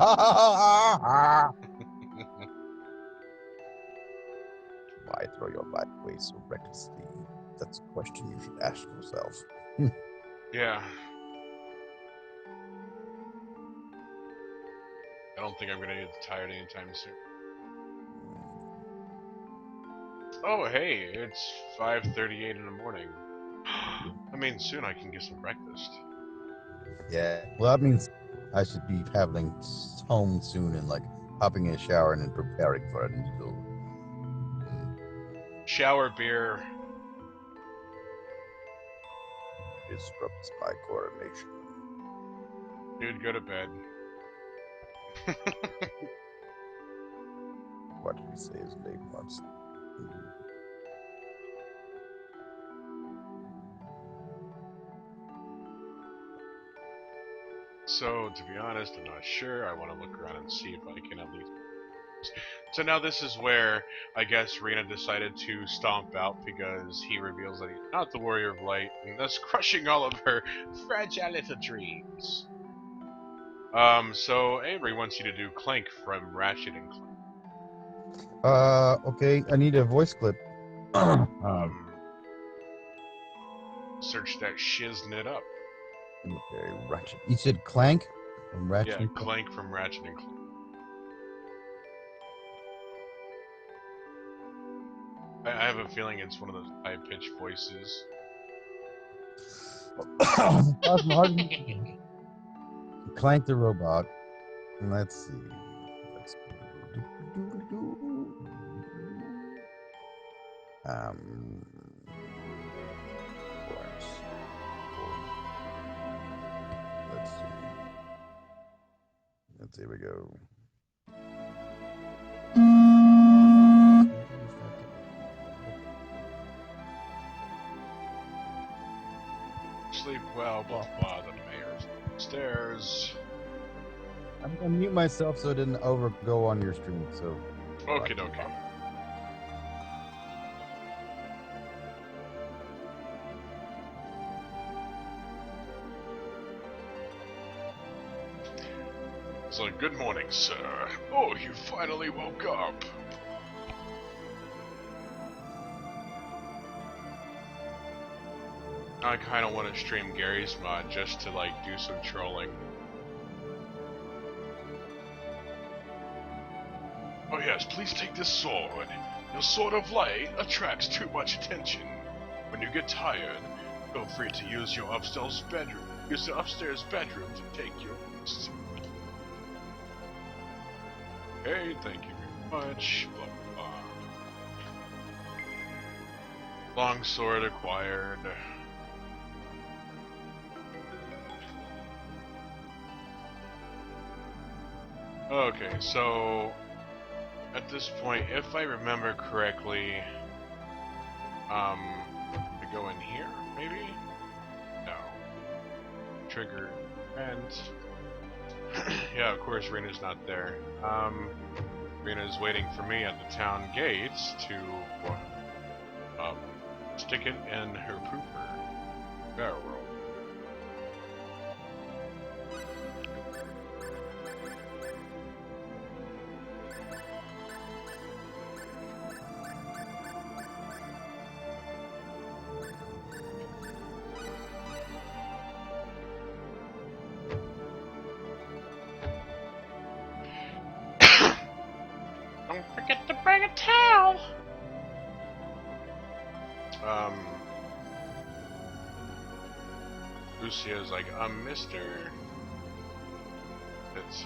Why throw your life away so recklessly? That's a question you should ask yourself. Yeah. I don't think I'm gonna get tired anytime soon. Oh, hey, it's 5:38 in the morning. I mean, soon I can get some breakfast. Yeah, well, that means I should be traveling home soon and like hopping in a shower and then preparing for a needle. Shower beer. Disrupts my coronation. Dude, go to bed. What did he say his name was? So, to be honest, I'm not sure. I want to look around and see if I can at least... So now this is where, I guess, Rena decided to stomp out because he reveals that he's not the Warrior of Light, and thus crushing all of her fragile little dreams. So Avery wants you to do Clank from Ratchet and Clank. Okay, I need a voice clip. Search that shiznit up. Okay, Ratchet. You said Clank from Ratchet? Yeah, Clank from Ratchet and Clank. I have a feeling it's one of those high-pitched voices. Clank the robot. Let's see. Voice. Let's see. Here we go. Sleep well, blah blah, the mayor's upstairs. I'm gonna mute myself so it didn't go on your stream. So. Okay, okay. So, good morning, sir. Oh, you finally woke up. I kind of want to stream Gary's mod just to, like, do some trolling. Oh yes, please take this sword. Your sword of light attracts too much attention. When you get tired, feel free to use your upstairs bedroom. Use the upstairs bedroom to take your rest. Okay, thank you very much. Blah, blah, blah. Long sword acquired. Okay, so at this point, if I remember correctly, I go in here, maybe? No. Trigger event. Yeah, of course Rena's not there. Rena's waiting for me at the town gates to stick it in her pooper barrel. Don't forget to bring a towel! Lucio's like, mister. It's...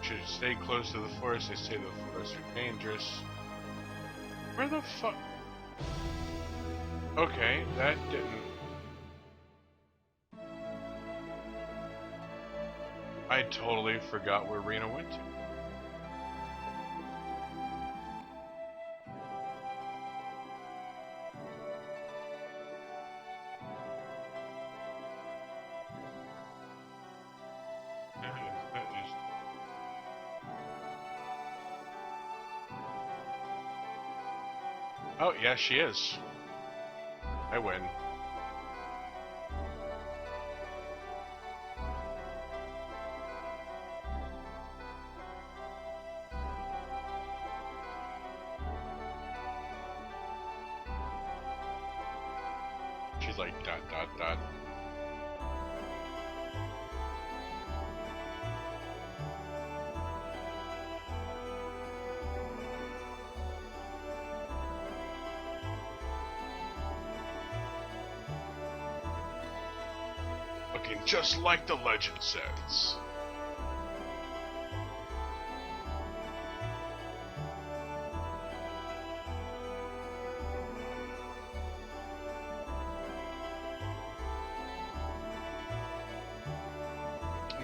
should stay close to the forest. They say the forests are dangerous. Where the fuck? Okay, that didn't... I totally forgot where Rena went to. That is Oh, yeah, she is. I win. She's like, dot, dot, dot. Looking just like the legend says.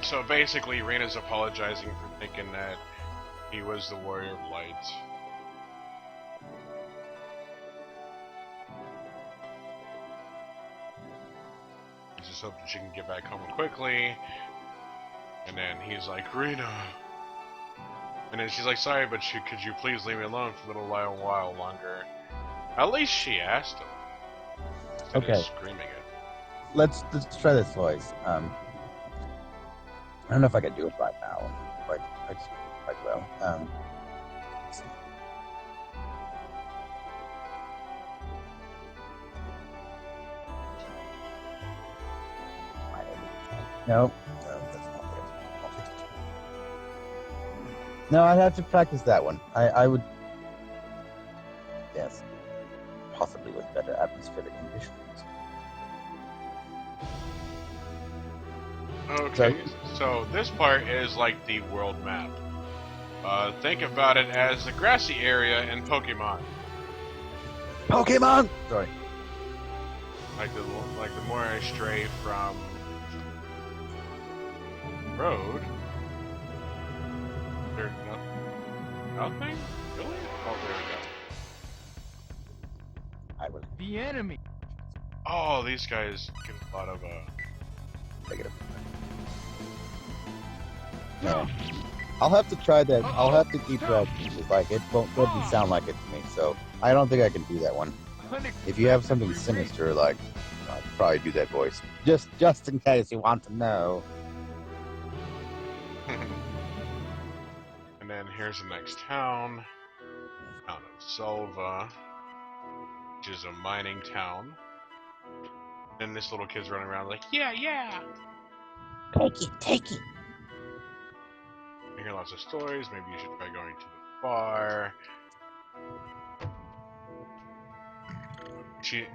So basically, Rena's apologizing for thinking that he was the Warrior of Light. Just hoping she can get back home quickly. And then he's like, Rena. And then she's like, sorry, but could you please leave me alone for a little while longer? At least she asked him. Instead Okay. of screaming it. Let's try this voice. I don't know if I could do it right now. Quite well. Let's see. No, that's not it. No, I'd have to practice that one. I would. Yes, possibly with better atmospheric conditions. Okay, so this part is like the world map. Think about it as the grassy area in Pokemon. Pokemon. Sorry. Like the more I stray from road, there's nothing. Really? Oh, there we go. I will The enemy. Oh, these guys get a lot of take it. No. I'll have to try that. I'll have to keep that. Like it doesn't sound like it to me, so I don't think I can do that one. If you have something sinister, like I'd probably do that voice. Just in case you want to know. And then here's the next town. Town of Solva, which is a mining town. And this little kid's running around like, yeah, yeah! Take it. You hear lots of stories. Maybe you should try going to the bar.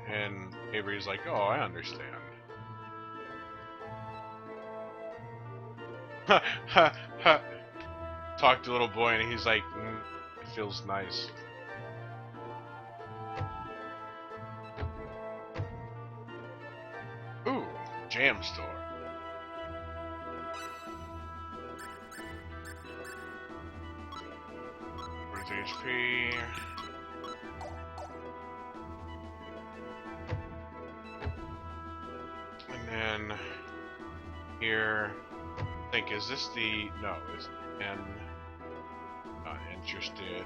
And Avery's like, oh, I understand. Ha ha ha! Talk to the little boy, and he's like, it feels nice. Ooh, jam store. Where's HP? And then here, I think, is this the, no, it's N, not interested.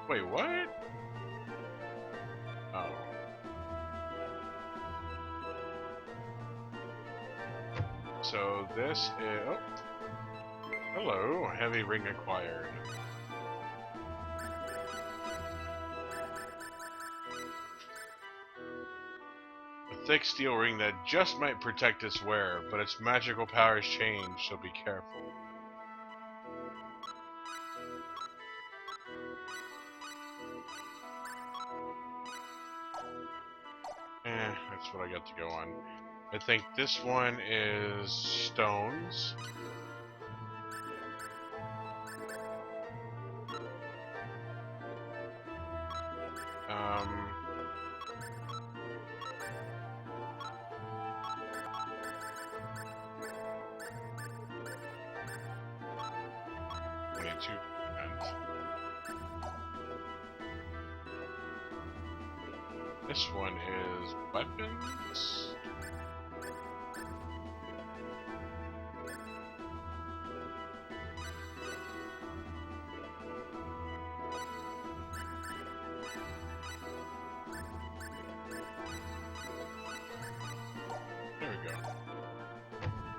Wait, what? Oh. So this is, oh, hello, heavy ring acquired. A thick steel ring that just might protect its wearer, but its magical powers change, so be careful. That's what I got to go on. I think this one is stones. Only 2%. This one is weapons.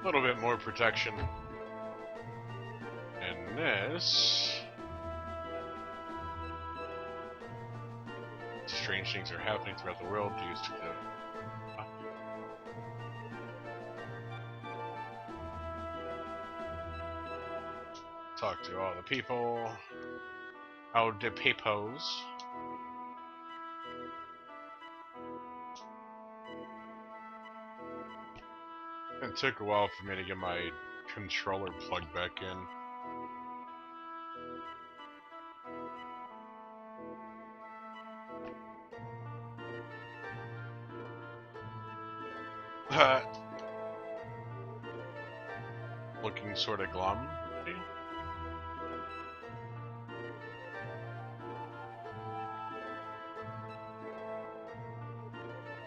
little bit more protection. And this... Strange things are happening throughout the world due to the... Talk to all the people. Oh, the peoples. It took a while for me to get my controller plugged back in. Looking sort of glum.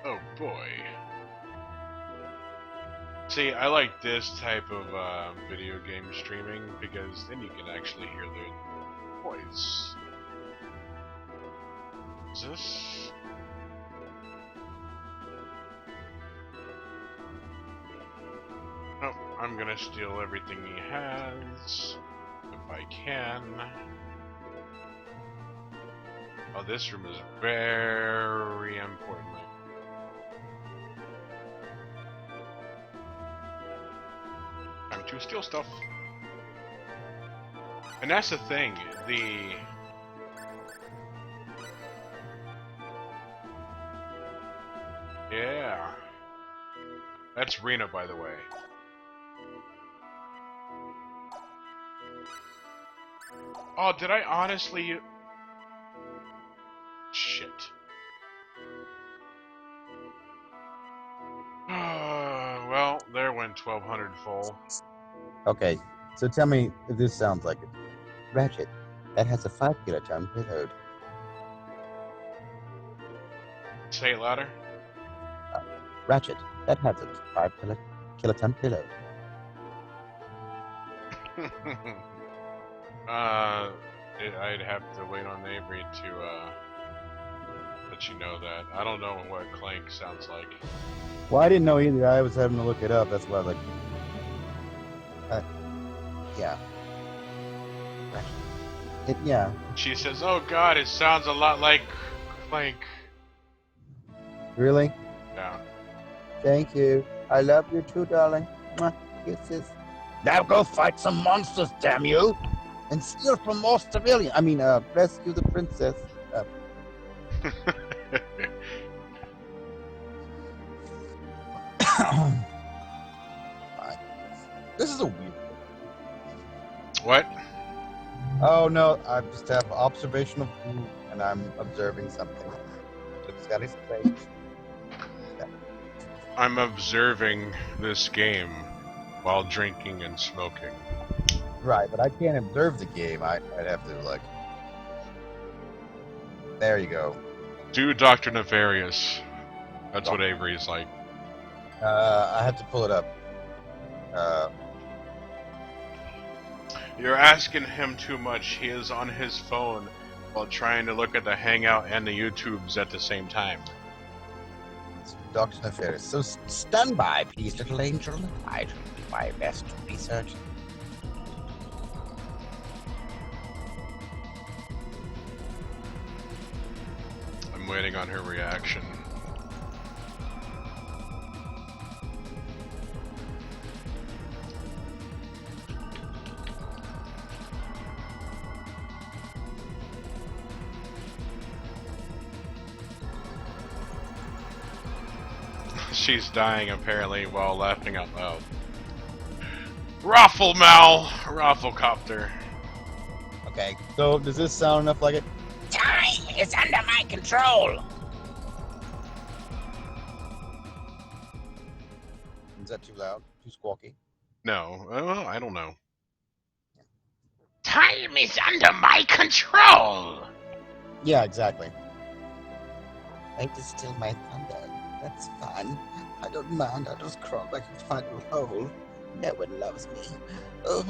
Oh boy. See, I like this type of video game streaming because then you can actually hear their voice. Is this? Oh, I'm gonna steal everything he has, if I can. Oh, this room is very important. Time to steal stuff. And that's the thing, Yeah. That's Rena, by the way. Oh, did I honestly... Shit. Well, there went 1200 full. Okay, so tell me if this sounds like it. Ratchet, that has a 5 kiloton payload. Say it louder. Ratchet, that has a 5 kiloton payload. I'd have to wait on Avery to let you know that. I don't know what Clank sounds like. Well, I didn't know either. I was having to look it up. That's why I was like, yeah. Yeah. She says, "Oh God, it sounds a lot like Clank." Really? Yeah. Thank you. I love you too, darling. Mwah. Kisses. Now go fight some monsters, damn you! And steal from more civilians. I mean, rescue the princess. This is a weird. What? Oh no, I just have observational view and I'm observing something. It's got his face. I'm observing this game while drinking and smoking. Right, but I can't observe the game. I'd have to like. There you go. Do Dr. Nefarious. That's what Avery's like. I have to pull it up. You're asking him too much. He is on his phone while trying to look at the Hangout and the YouTubes at the same time. Dr. Nefarious. So stand by, please, little angel. I shall do my best to research. I'm waiting on her reaction. She's dying apparently while laughing out loud. Raffle Mal! Rafflecopter. Okay, so does this sound enough like it? Time is under my control. Is that too loud? Too squawky? No, I don't know. Time is under my control. Yeah, exactly. I distill my thunder. That's fun. I don't mind. I'll just crawl back into my little hole. No one loves me. Oh,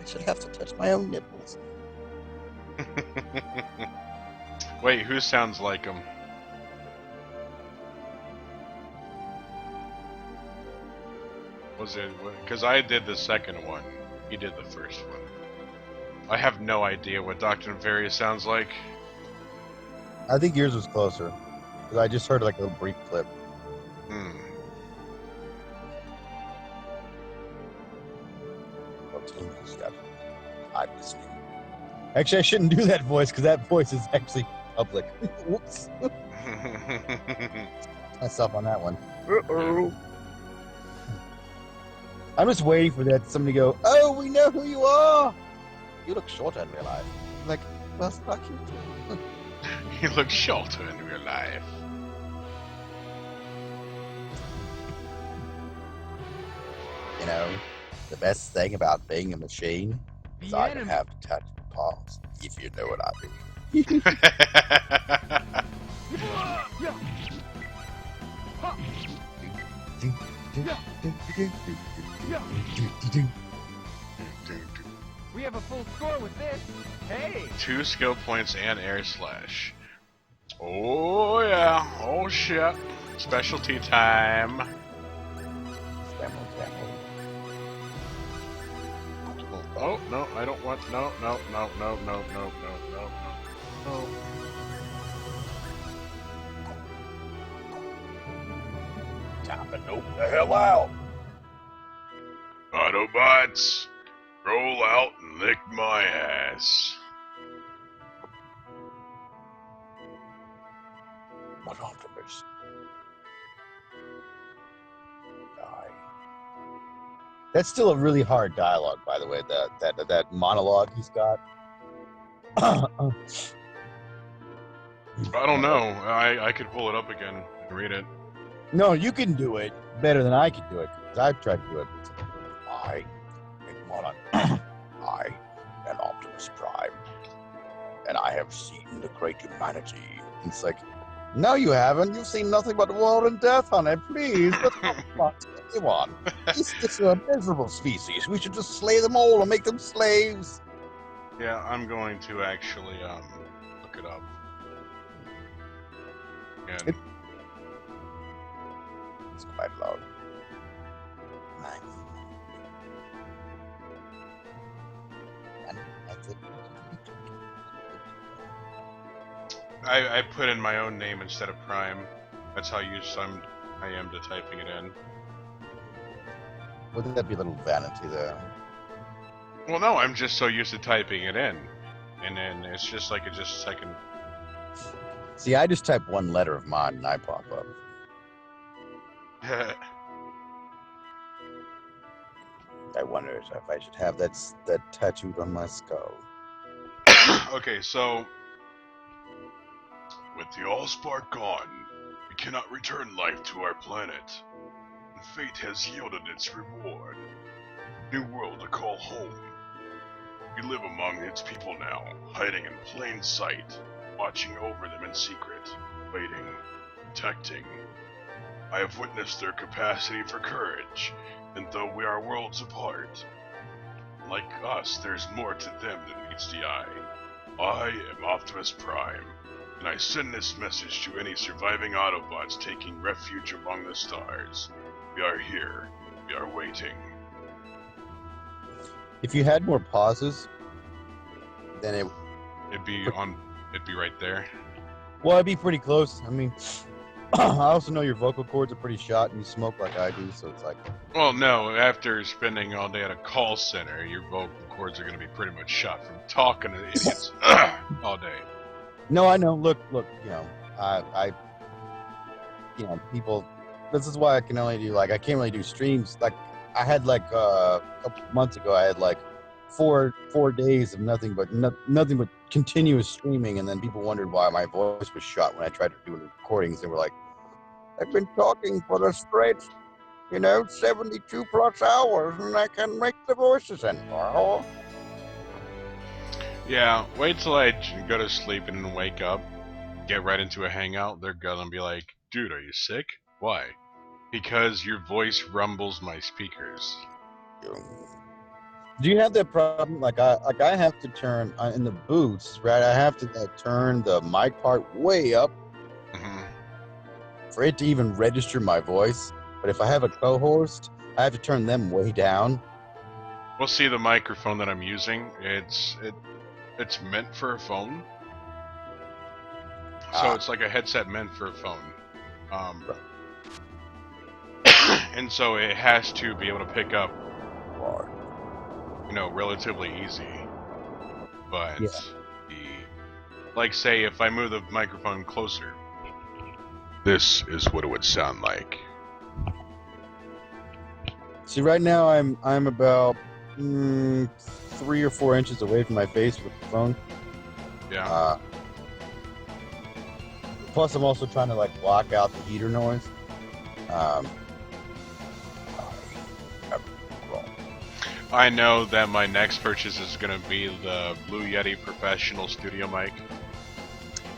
I shall have to touch my own nipples. Wait, who sounds like him? Was it? Because I did the second one. He did the first one. I have no idea what Dr. Nefarious sounds like. I think yours was closer. Because I just heard like a brief clip. I'm listening. Actually, I shouldn't do that voice because that voice is actually public. Whoops. Myself on that one. Uh-oh. I'm just waiting for that somebody to go, oh, we know who you are. You look shorter in real life. I'm like, well, fuck you too. You look shorter in real life. You know, the best thing about being a machine is I can have detachable paws, if you know what I mean. We have a full score with this. Hey! 2 skill points and air slash. Oh yeah. Oh shit. Specialty time. Oh no, I don't want no. Time to nope the hell out. Autobots, roll out and lick my ass. But Optimus. Die. That's still a really hard dialogue, by the way. That monologue he's got. I don't know. I could pull it up again and read it. No, you can do it better than I can do it because I've tried to do it. I am Optimus Prime, and I have seen the great humanity. It's like, no, you haven't. You've seen nothing but war and death on it. Please, let's not box anyone. This is a miserable species. We should just slay them all and make them slaves. Yeah, I'm going to actually look it up. And It's quite loud. Nice. I put in my own name instead of Prime. That's how used I am to typing it in. Wouldn't that be a little vanity there? Well, no, I'm just so used to typing it in, and then it's just like it just a second. See, I just type one letter of mine and I pop up. I wonder if I should have that tattooed on my skull. Okay, so with the Allspark gone, we cannot return life to our planet, and fate has yielded its reward. New world to call home. We live among its people now, hiding in plain sight, watching over them in secret, waiting, protecting. I have witnessed their capacity for courage, and though we are worlds apart, like us, there's more to them than meets the eye. I am Optimus Prime, and I send this message to any surviving Autobots taking refuge among the stars. We are here. We are waiting. If you had more pauses, then It'd be right there. well, it'd be pretty close. I mean, I also know your vocal cords are pretty shot and you smoke like I do, so it's like... Well, no, after spending all day at a call center, your vocal cords are going to be pretty much shot from talking to idiots all day. No, I know. Look, you know, people, this is why I can only do, I can't really do streams. Like, I had, a couple months ago, I had, 4 days of nothing but continuous streaming, and then people wondered why my voice was shot when I tried to do recordings. They were like, I've been talking for the straight, 72 plus hours, and I can't make the voices anymore. Yeah, wait till I go to sleep and then wake up, get right into a hangout. They're gonna be like, dude, are you sick? Why? Because your voice rumbles my speakers. Do you have that problem? I have to turn in the booths, right? I have to turn the mic part way up for it to even register my voice. But if I have a co-host, I have to turn them way down. Well, see, the microphone that I'm using, it's meant for a phone. So it's like a headset meant for a phone. And so it has to be able to pick up, relatively easy. But like, say, if I move the microphone closer, this is what it would sound like. See, right now I'm about 3 or 4 inches away from my face with the phone. Yeah. Plus, I'm also trying to like block out the heater noise. I know that my next purchase is going to be the Blue Yeti Professional Studio mic.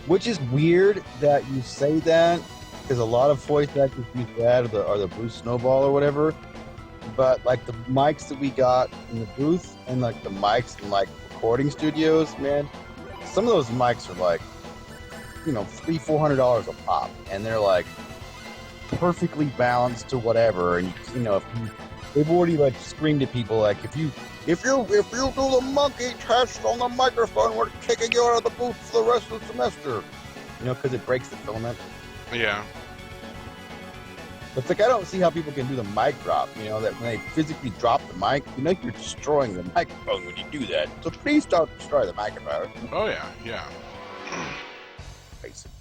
Which is weird that you say that, because a lot of voice actors use that, or the Blue Snowball or whatever. But like the mics that we got in the booth and like the mics in like recording studios, man, some of those mics are like, $300-400 a pop, and they're like perfectly balanced to whatever. And they've already like screamed at people like, if you do the monkey test on the microphone, we're kicking you out of the booth for the rest of the semester. Because it breaks the filament. Yeah. But it's like, I don't see how people can do the mic drop, that when they physically drop the mic, you're destroying the microphone when you do that. So please don't destroy the microphone. Oh, yeah.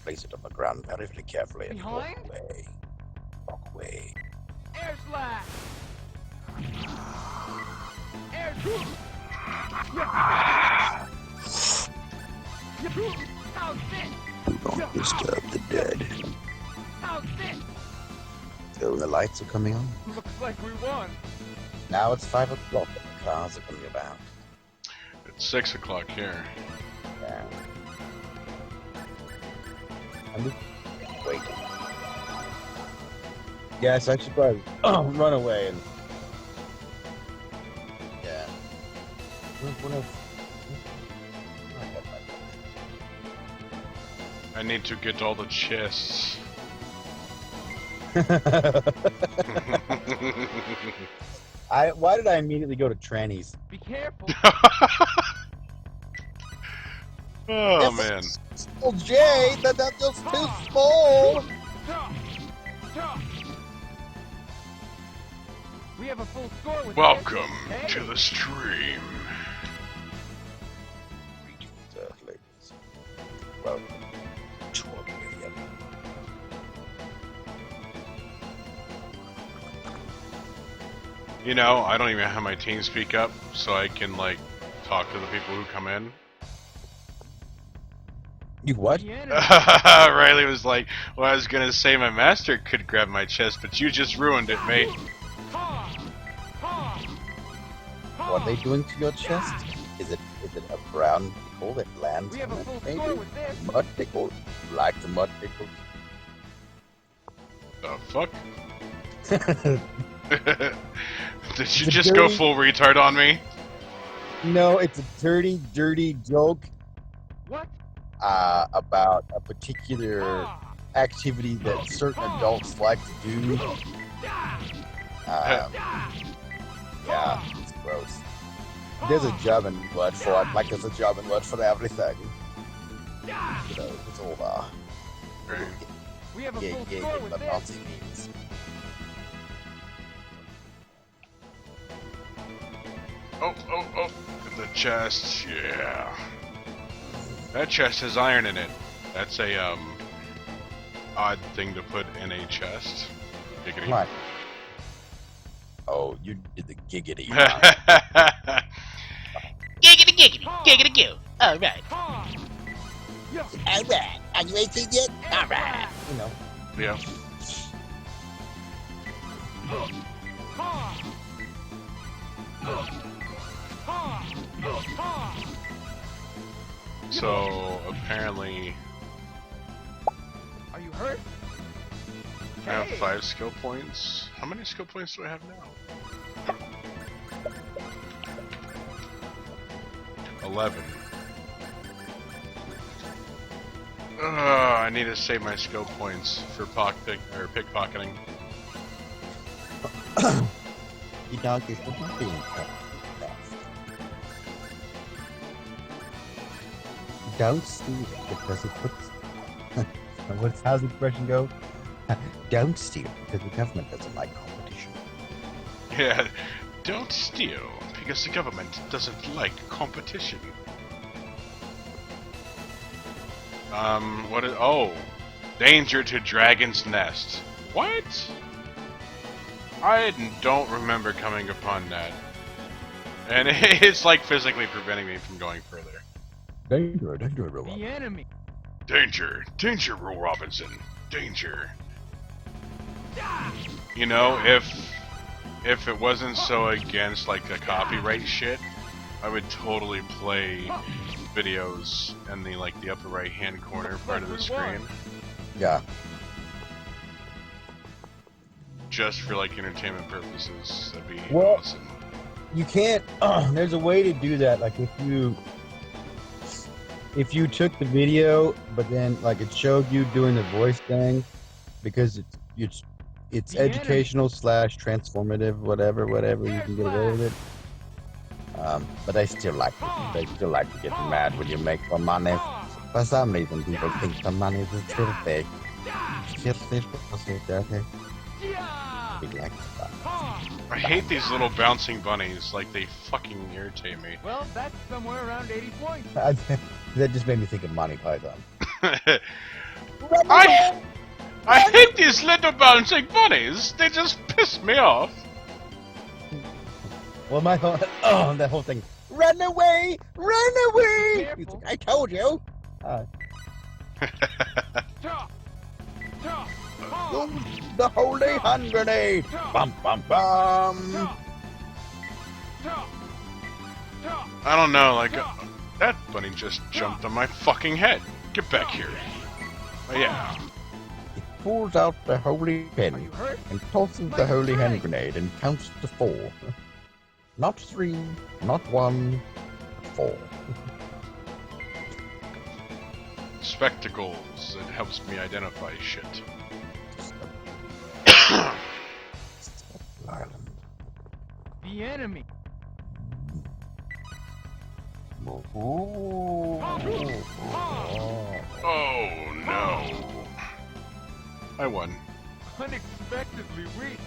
Place it on the ground very, very carefully and Behind? walk away. Walk away. Air slash! Air How's this? Don't disturb the dead. How's this? So the lights are coming on. Looks like we won. Now it's 5 o'clock and the cars are coming about. It's 6 o'clock here. Yeah. I'm just waiting. Yes, I should probably run away and. Yeah. What else? I need to get all the chests. Why did I immediately go to trannies? Be careful. Oh, man. Well, Jay, that's just too small. We have a full score with Welcome this. to the stream. Greetings, ladies. Welcome to Oblivion. I don't even have my Teamspeak up, so I can, talk to the people who come in. You what? Riley was like, well, I was gonna say my master could grab my chest, but you just ruined it, mate. What are they doing to your chest? Is it a brown pickle that lands We have a on it, full maybe? score with this. Mud pickle? Like the mud pickles? The fuck? Did you The just go dirty- full retard on me? No, it's a dirty, dirty joke What? about a particular activity that certain adults like to do. Yeah, it's gross. There's a job in blood for it, like there's a job in blood for everything. It's all Right. We have a yeah, full yeah, score yeah, with but this. Nazi memes. Oh, the chest, yeah. That chest has iron in it. That's a, odd thing to put in a chest. Giggity. Come on. Oh, you did the giggity. Giggity giggity, giggity goo. All right. All right. Are you 18 yet? All right. Yeah. So, apparently, Are you hurt? I have 5 skill points. How many skill points do I have now? 11. I need to save my skill points for pickpocketing. The dog is not being kept fast. Don't steal it because it puts. How's the expression go? Don't steal because the government doesn't like competition. Yeah, don't steal, because the government doesn't like competition. Oh, danger to Dragon's Nest. What? I don't remember coming upon that. And it's like physically preventing me from going further. Danger, The enemy. Danger, danger, Will Robinson, danger. You know, if it wasn't so against like the copyright shit, I would totally play videos in the like the upper right hand corner part of the screen. Yeah. Just for like entertainment purposes. That'd be Well- awesome. You can't. There's a way to do that. Like if you took the video, but then like it showed you doing the voice thing, because it's The enemy. educational / transformative, whatever. You can get away with it. But they still like to get mad when you make for money. For some reason, people think the money is filthy. Filthy, filthy, dirty. We like that. I hate these little bouncing bunnies, like they fucking irritate me. Well, that's somewhere around 80 points. That just made me think of Monty Python. I hate these little bouncing bunnies. They just piss me off. Well, my whole that whole thing. Run away! Run away! Careful. He's like, I told you. The holy hand grenade. Bum bum bum. I don't know, like that bunny just jumped on my fucking head. Get back here. Oh yeah. It pulls out the holy Are pen you hurt? and tosses the holy hand grenade and counts to 4. Not 3, not 1, but 4. Spectacles. It helps me identify shit. Island. The enemy. Oh no. I won. Unexpectedly weak.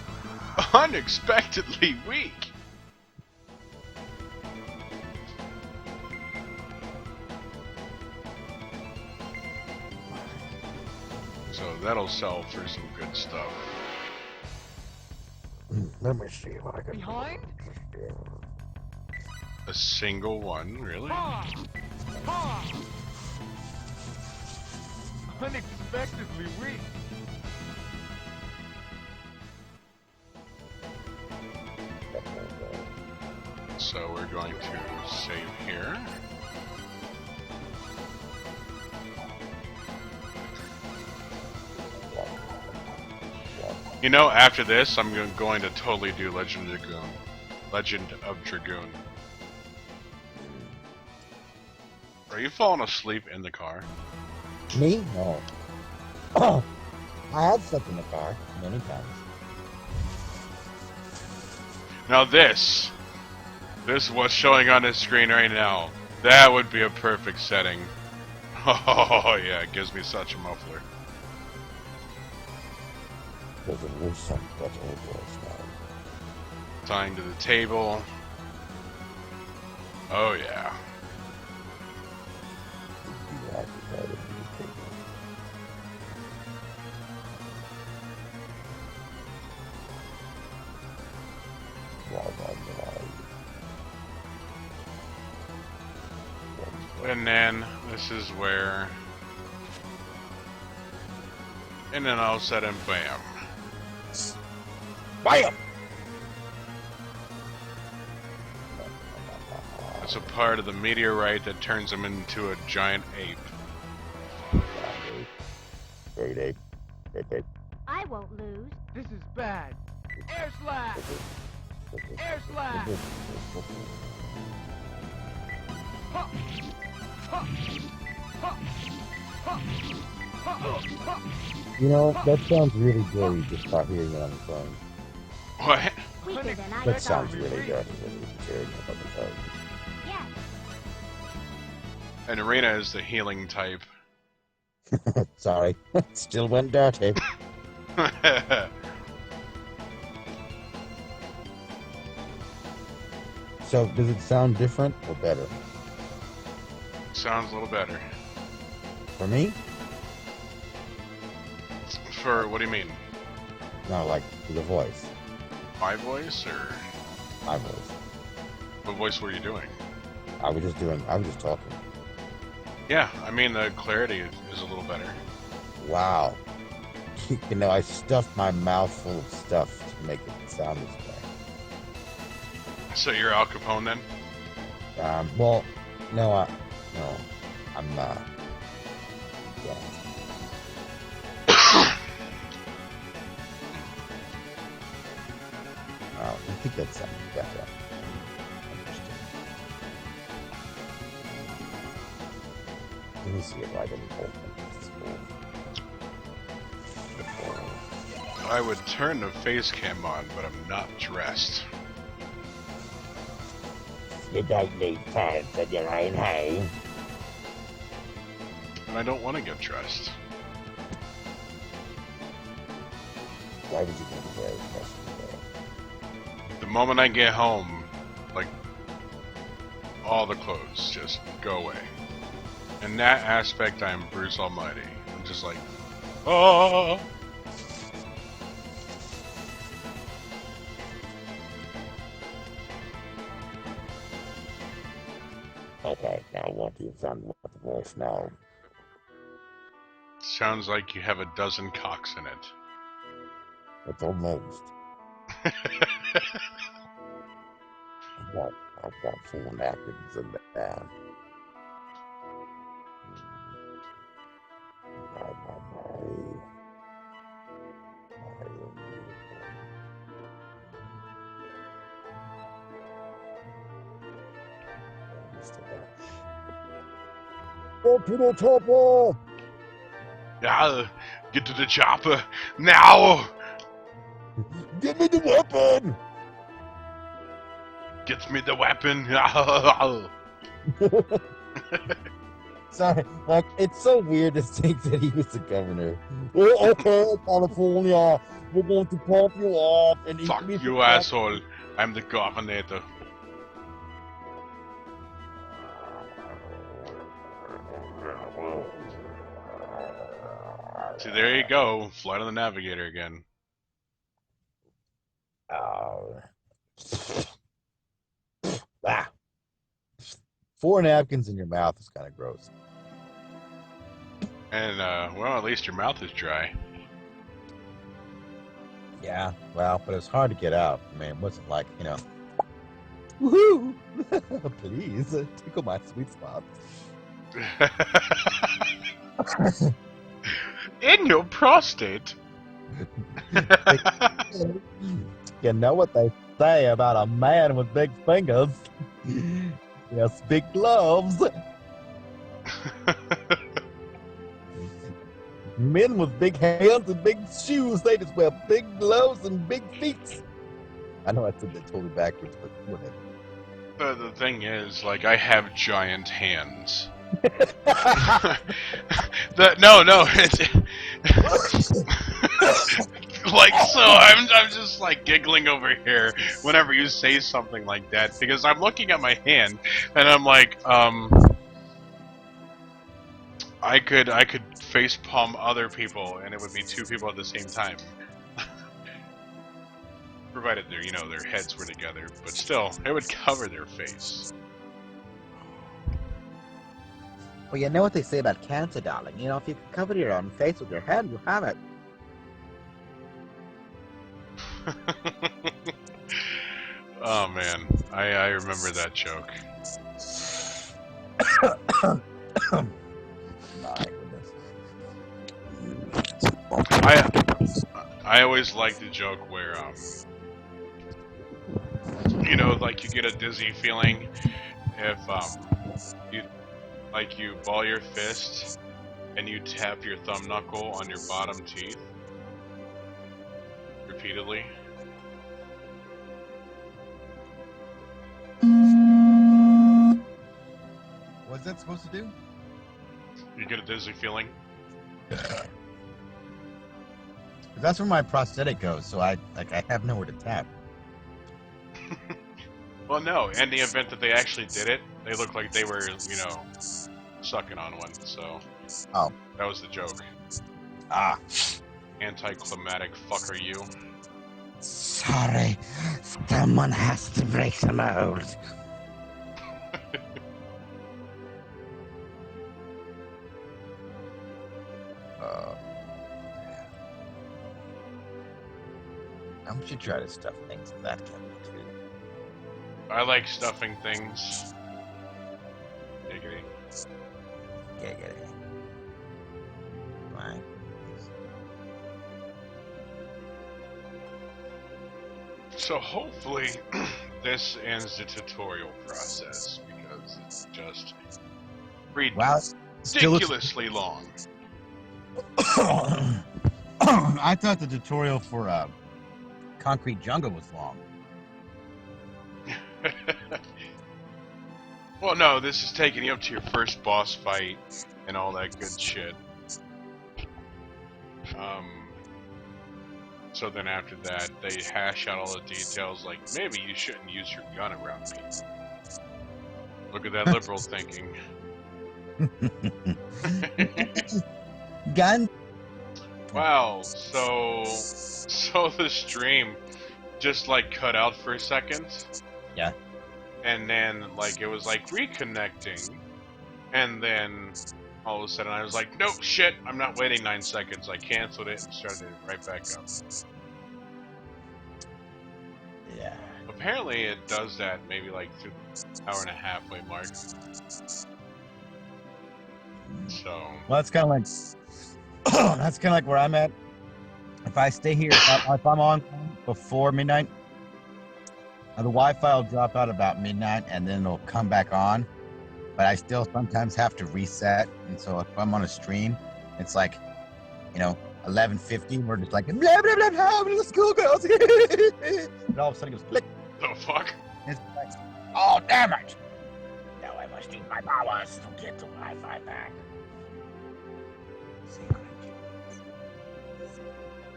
Unexpectedly weak. So that'll sell for some good stuff. Let me see if I can. Behind? A single one, really? Unexpectedly weak. So we're going to save here. You know, after this, I'm going to totally do Legend of Dragoon. Legend of Dragoon. Are you falling asleep in the car? Me? No. I have slept in the car many times. Now this what's showing on this screen right now. That would be a perfect setting. Oh yeah, it gives me such a muffler. There's a new song that's over us now. Tying to the table. Oh yeah. You have to try to be the And then this is where, and then all of a sudden, bam. Bam! It's a part of the meteorite that turns him into a giant ape. Great ape. Great ape. I won't lose. This is bad. Air slash! Air slash! Ha! Ha! Ha! Ha! Ha! Ha! You know, that sounds really gory just by hearing it on the phone. What? Weaker than I That thought. sounds really dirty when you're tearing up on the phone. Yes. And Arena is the healing type. Sorry, still went dirty. So, does it sound different or better? Sounds a little better. For me? For what do you mean? No, like the voice. My voice or My voice. what voice were you doing? I was just talking. Yeah, I mean the clarity is a little better. Wow. You know, I stuffed my mouth full of stuff to make it sound this way. So you're Al Capone then? Well, no, I'm, yeah. I think that sounds better. Interesting. Let me see if I can open this board. I would turn the face cam on, but I'm not dressed. You don't need pants in your own home. And I don't want to get dressed. Why would you want to wear a dress today? The moment I get home, like, all the clothes just go away. In that aspect, I am Bruce Almighty. I'm just like, oh. Okay, now what you've done with the voice now. Sounds like you have a dozen cocks in it. It's almost. I've got 4 napkins in there. Go to the chopper! Yeah, get to the chopper now. Give me the weapon! Get me the weapon. Sorry, like, it's so weird to think that he was the governor. Oh, okay, California, we're going to pump you off and eat Fuck me you, some- asshole. I'm the governor. See, there you go. Flight of the Navigator again. Ah. 4 napkins in your mouth is kind of gross. And, well, at least your mouth is dry. Yeah, well, but it's hard to get out. I mean, it wasn't like, you know, woohoo! Please, tickle my sweet spot. In your prostate. You know what they say about a man with big fingers? Yes, big gloves. Men with big hands and big shoes, they just wear big gloves and big feet. I know I said that totally backwards, but whatever. The thing is, like, I have giant hands. No, it's like, so I'm just like giggling over here whenever you say something like that, because I'm looking at my hand and I'm like, I could face palm other people and it would be 2 people at the same time. Provided their, their heads were together, but still, it would cover their face. Well, you know what they say about cancer, darling. You know, if you can cover your own face with your hand, you have it. Oh man, I remember that joke. My goodness. I always like the joke where like you get a dizzy feeling if you ball your fist and you tap your thumb knuckle on your bottom teeth repeatedly. that supposed to do? You get a dizzy feeling? That's where my prosthetic goes, so I have nowhere to tap. Well, no. In the event that they actually did it, they looked like they were, sucking on one. So, Oh, that was the joke. ah, Anticlimactic fucker, you. Sorry, someone has to break the mold. I should try to stuff things in that cavity too. I like stuffing things. Giggity. Giggity. Right. So hopefully, this ends the tutorial process because it's just Wow, ridiculously long. I thought the tutorial for Concrete Jungle was long. Well, no, this is taking you up to your first boss fight and all that good shit. So then after that, they hash out all the details, like, maybe you shouldn't use your gun around me. Look at that liberal thinking. Gun? Wow, so the stream just, like, cut out for a second. Yeah. And then, like, it was, like, reconnecting. And then, all of a sudden, I was like, nope, shit, I'm not waiting 9 seconds. I canceled it and started it right back up. Yeah. Apparently, it does that maybe, like, through the hour and a halfway mark. So... Well, that's kind of like that's kind of like where I'm at. If I stay here, if I'm on before midnight, the Wi-Fi will drop out about midnight, and then it'll come back on. But I still sometimes have to reset, and so if I'm on a stream, it's like, 11:50. We're just like blah blah blah blah, little schoolgirls, and all of a sudden it goes click. The fuck? It's like, oh damn it! Now I must use my powers to get the Wi-Fi back.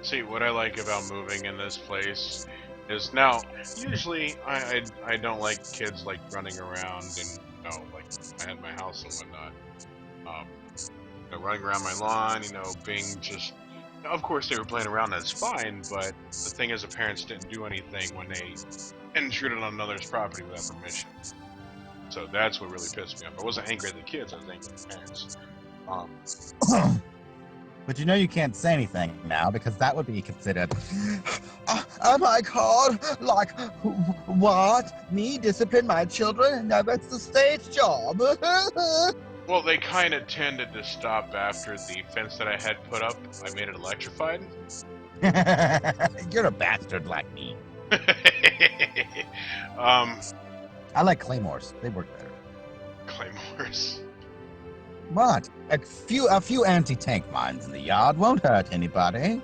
See, what I like about moving in this place is now, usually I don't like kids, like, running around and, like, I had my house and whatnot. Running around my lawn, being just... Of course, they were playing around, that's fine, but the thing is, the parents didn't do anything when they intruded on another's property without permission. So that's what really pissed me off. I wasn't angry at the kids, I was angry at the parents. But you can't say anything now because that would be considered. Oh my god! Like, what? Me discipline my children? No, that's the state's job. Well, they kind of tended to stop after the fence that I had put up. I made it electrified. You're a bastard like me. I like claymores. They work better. Claymores. What? A few anti-tank mines in the yard won't hurt anybody.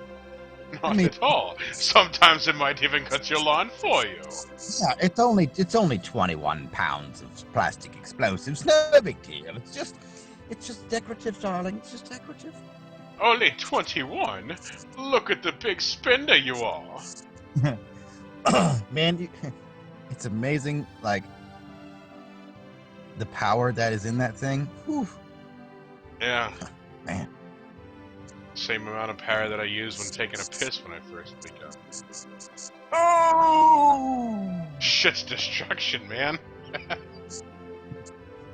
Not at all. Sometimes it might even cut your lawn for you. Yeah, it's only 21 pounds of plastic explosives. No big deal. It's just decorative, darling. It's just decorative. Only 21? Look at the big spender you are. Man, it's amazing, like, the power that is in that thing. Whew. Yeah. Man. Same amount of power that I use when taking a piss when I first wake up. Oh! Shit's destruction, man.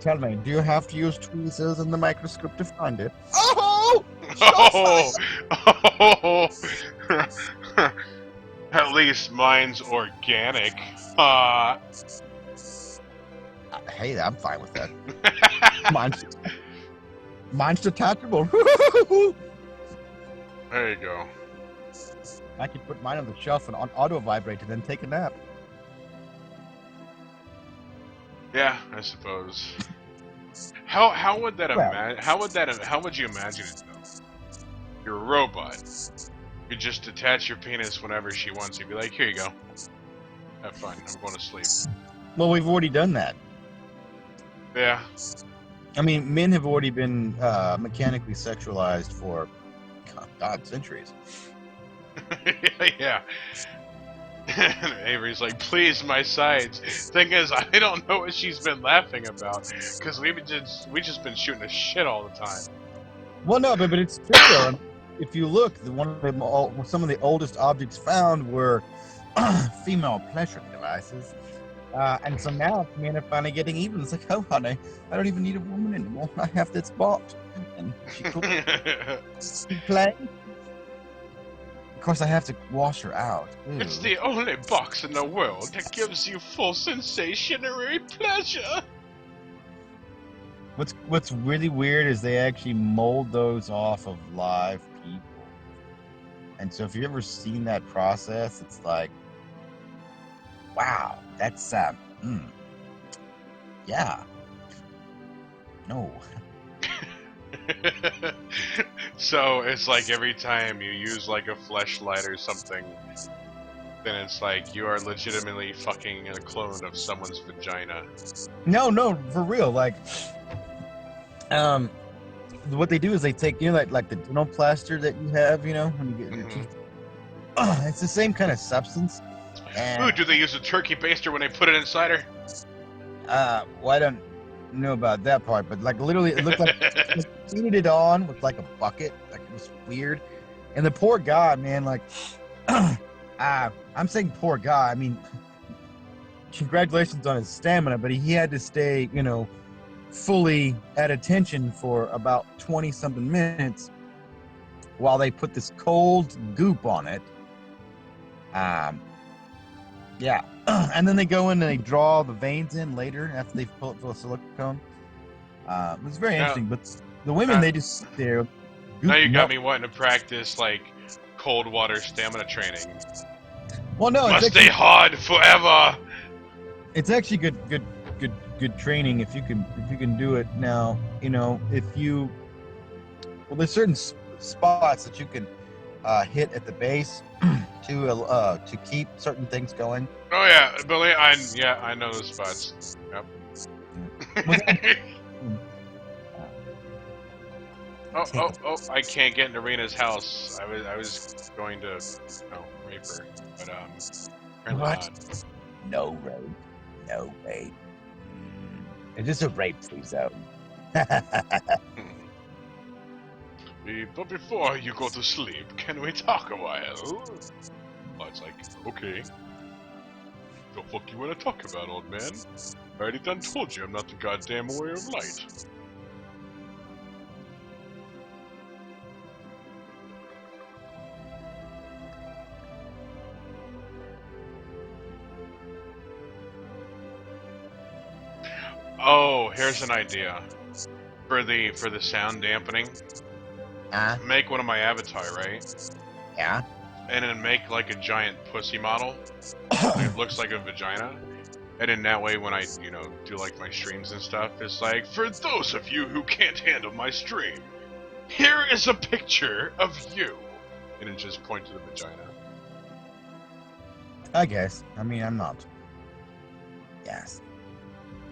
Tell me, do you have to use tweezers and the microscope to find it? Oh! Oh! At least mine's organic. Hey, I'm fine with that. Mine's detachable. There you go. I could put mine on the shelf and on auto vibrate and then take a nap. Yeah, I suppose. How would that how would you imagine it though? You're a robot. You just detach your penis whenever she wants you. Be like, here you go. Have fun. I'm going to sleep. Well, we've already done that. Yeah. I mean, men have already been mechanically sexualized for, God, centuries. Yeah. And Avery's like, please, my sides. Thing is, I don't know what she's been laughing about, because we just been shooting the shit all the time. Well, no, but it's true though. I mean, if you look, some of the oldest objects found were female pleasure devices. And so now men are finally getting even. It's like, oh, honey, I don't even need a woman anymore. I have this bot. And she cooks, play. Of course, I have to wash her out. It's the only box in the world that gives you full sensationary pleasure. What's really weird is they actually mold those off of live people. And so if you've ever seen that process, it's like, wow, that's yeah. No. So it's like every time you use like a fleshlight or something, then it's like you are legitimately fucking a clone of someone's vagina. No, for real. Like, what they do is they take, like the dental plaster that you have, when you get your teeth. It's the same kind of substance. And, Ooh, do they use a turkey baster when they put it inside her? well, I don't know about that part, but like literally, it looked like they painted it on with like a bucket. Like it was weird. And the poor guy, man, like, I'm saying poor guy. I mean, congratulations on his stamina, but he had to stay, fully at attention for about 20-something minutes while they put this cold goop on it. Yeah. And then they go in and they draw the veins in later after they pull it full of silicone. It was very interesting, but the women, they just sit there. Now you got me wanting to practice, like, cold water stamina training. Well, no, Must stay hard forever! It's actually good training if you can do it. Now, there's certain spots that you can hit at the base to keep certain things going. Oh yeah, Billy, I know those spots. Yep. Oh! I can't get into Rena's house. I was going to, rape her, but apparently What? not. No rape. No rape. It is a rape-free zone. But before you go to sleep, can we talk a while? Oh, it's like, okay. The fuck you wanna talk about, old man? I already done told you I'm not the goddamn warrior of light. Oh, here's an idea. For the sound dampening. Make one of my avatar, right? Yeah. And then make like a giant pussy model. It looks like a vagina. And in that way, when I, do like my streams and stuff, it's like, for those of you who can't handle my stream, here is a picture of you. And it just point to the vagina. I guess. I mean, I'm not. Yes.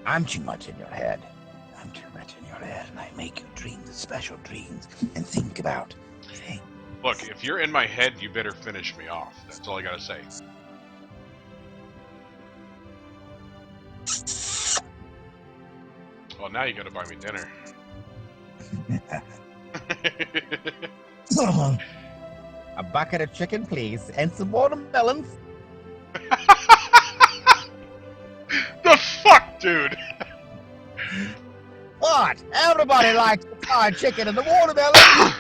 I'm too much in your head. I'm too much in your head, and I make you dream the special dreams and think about things. Look, if you're in my head, you better finish me off. That's all I gotta say. Well, now you gotta buy me dinner. A bucket of chicken, please, and some watermelons. The fuck, dude? What? Everybody likes the fried chicken and the watermelon.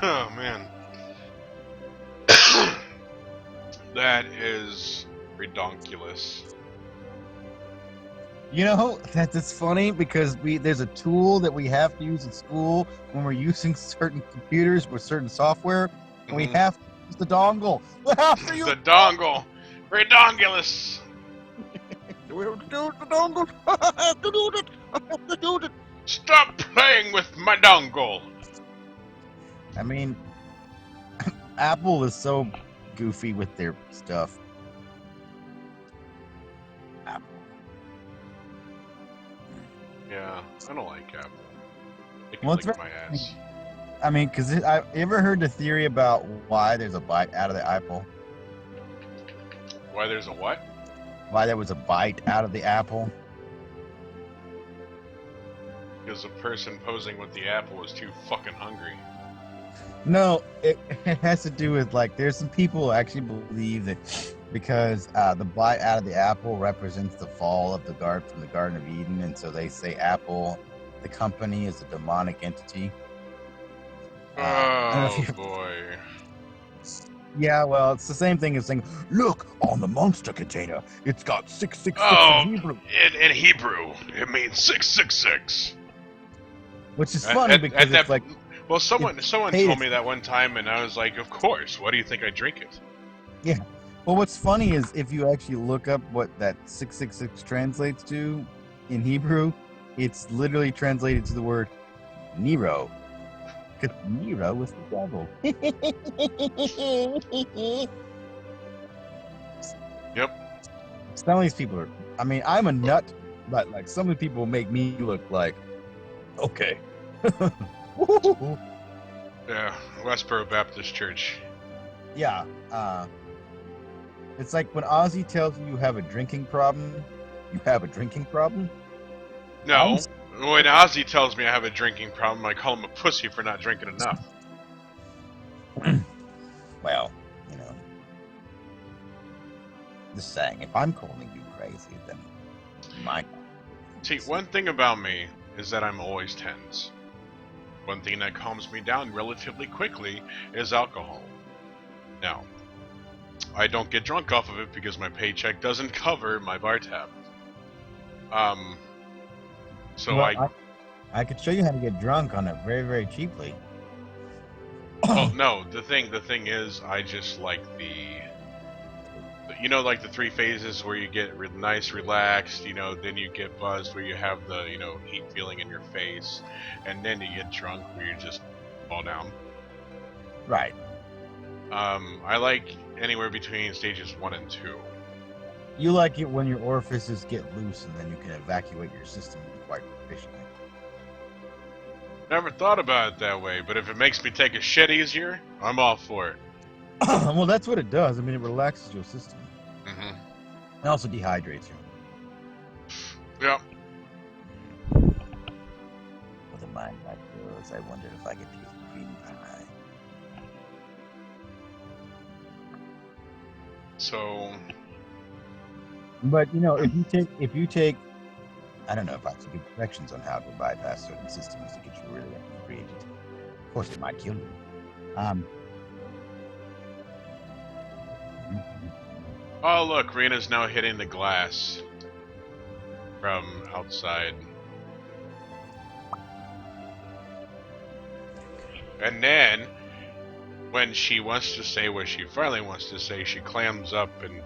Oh, man. That is redonkulous. That's funny because there's a tool that we have to use in school when we're using certain computers with certain software. And we have to use the dongle. We have to use the dongle. Redonkulous. We have to do the dongle. I have to do it. I have to do it. Stop playing with my dongle. I mean, Apple is so goofy with their stuff. Apple. I don't like apple. It can Well, it's lick very- my ass. I mean, because I ever heard the theory about why there's a bite out of the apple? Why there's a what? Why there was a bite out of the apple? Because the person posing with the apple was too fucking hungry. No, it has to do with like there's some people who actually believe that because the bite out of the apple represents the fall of the garden from the Garden of Eden, and so they say Apple, the company, is a demonic entity. I don't know if Oh you- boy. Yeah, well, it's the same thing as saying, look on the monster container, it's got 666 Oh, in Hebrew, in Hebrew, it means 666. which is funny because it's like, well, someone hey, told me that one time, and I was like, of course. Why do you think I drink it? yeah. Well, what's funny is if you actually look up what that 666 translates to in Hebrew, it's literally translated to the word Nero. Because Nero was the devil. Yep. Some of these people are, I mean, I'm a nut, but like some of the people make me look like, okay. Yeah, Westboro Baptist Church. Yeah. It's like when Ozzy tells you you have a drinking problem, you have a drinking problem. No, when Ozzy tells me I have a drinking problem, I call him a pussy for not drinking enough. Well, you know, just saying, if I'm calling you crazy, then my. See, one thing about me is that I'm always tense. One thing that calms me down relatively quickly is alcohol. Now, I don't get drunk off of it because my paycheck doesn't cover my bar tab. So Well, I could show you how to get drunk on it very, very cheaply. well, no, the thing is, I just like you know, like the three phases where you get nice, relaxed, you know, then you get buzzed where you have the, you know, heat feeling in your face, and then you get drunk where you just fall down. Right. I like anywhere between stages 1 and 2. You like it when your orifices get loose and then you can evacuate your system quite efficiently. Never thought about it that way, but if it makes me take a shit easier, I'm all for it. Well, that's what it does. I mean, it relaxes your system. Mm-hmm. It also dehydrates you. Yep. With a mind like yours, I wondered if I could taste cream pie. So, But you know, if you take, I don't know if I should give directions on how to bypass certain systems to get you really inebriated. Of course, it might kill you. oh look, Rena's now hitting the glass from outside. And then, when she wants to say what she finally wants to say, she clams up and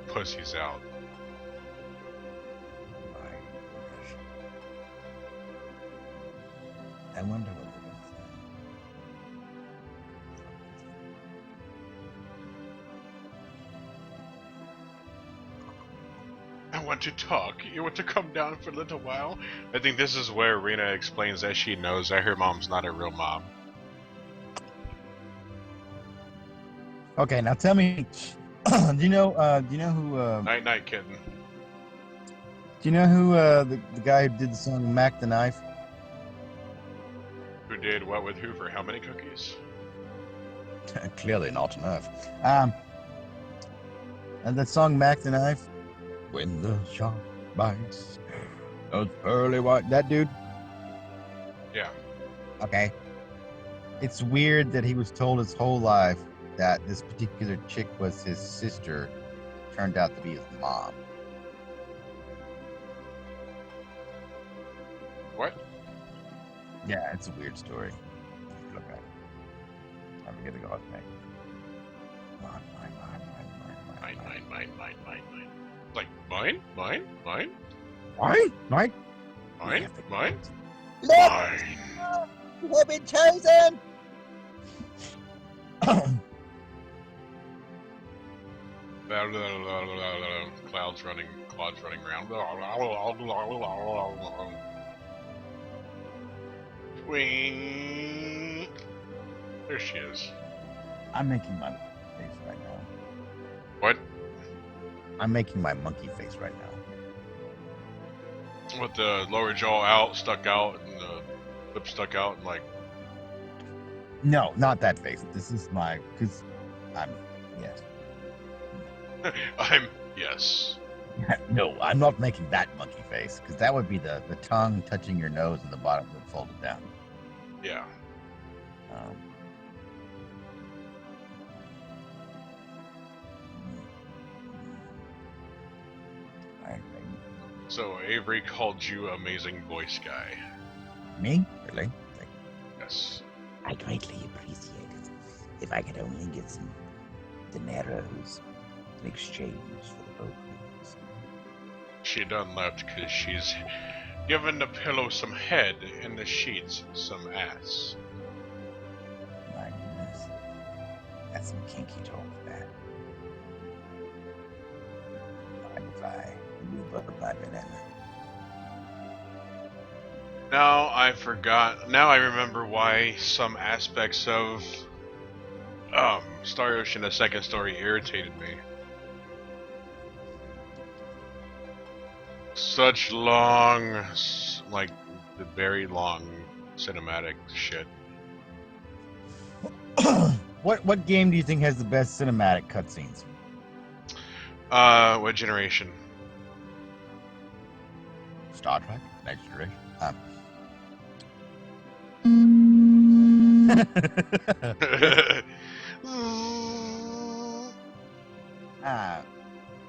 pussies out. I wonder what it I want to talk. You want to come down for a little while? I think this is where Rena explains that she knows that her mom's not a real mom. Okay, now tell me, do you know who? Night night, kitten. Do you know who the guy who did the song "Mac the Knife"? Who did what with who for how many cookies? Clearly not enough. And that song "Mac the Knife." When the shark bites, those pearly white. That dude. Yeah. Okay. It's weird that he was told his whole life that this particular chick was his sister, turned out to be his mom. What? Yeah, it's a weird story. Look at it. I forget the guy's name. Mine. Like, mine? Mine? Mine? Mine? Look, Mine. you have been chosen. Clouds running around. Wing. There she is. I'm making my face right now. What? I'm making my monkey face right now. With the lower jaw out, stuck out, and the lip stuck out, and like. No, not that face. This is my, because I'm, yes. Yes. No, I'm not making that monkey face, because that would be the tongue touching your nose and the bottom lip folded down. Yeah. So Avery called you amazing voice guy. Me? Really? Yes. I greatly appreciate it. If I could only get some dineros in exchange for the vocals. She done left because she's given the pillow some head and the sheets some ass. My goodness. That's some kinky talk, that. Mind if I move up my banana? Now I forgot. Now I remember why some aspects of Star Ocean: The Second Story irritated me. Such long, like the very long cinematic shit. What game do you think has the best cinematic cutscenes? What generation? Star Trek, Next Generation.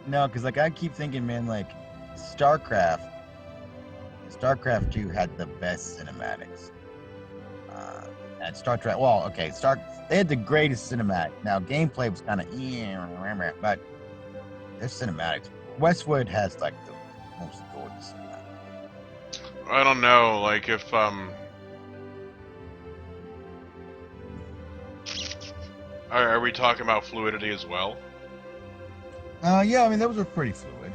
No, because like I keep thinking, man, like StarCraft 2 had the best cinematics. And Star Trek, well, okay, they had the greatest cinematic. Now gameplay was kind of but their cinematics. Westwood has like the most gorgeous cinematic. I don't know, like if are we talking about fluidity as well? Yeah, I mean those are pretty fluid.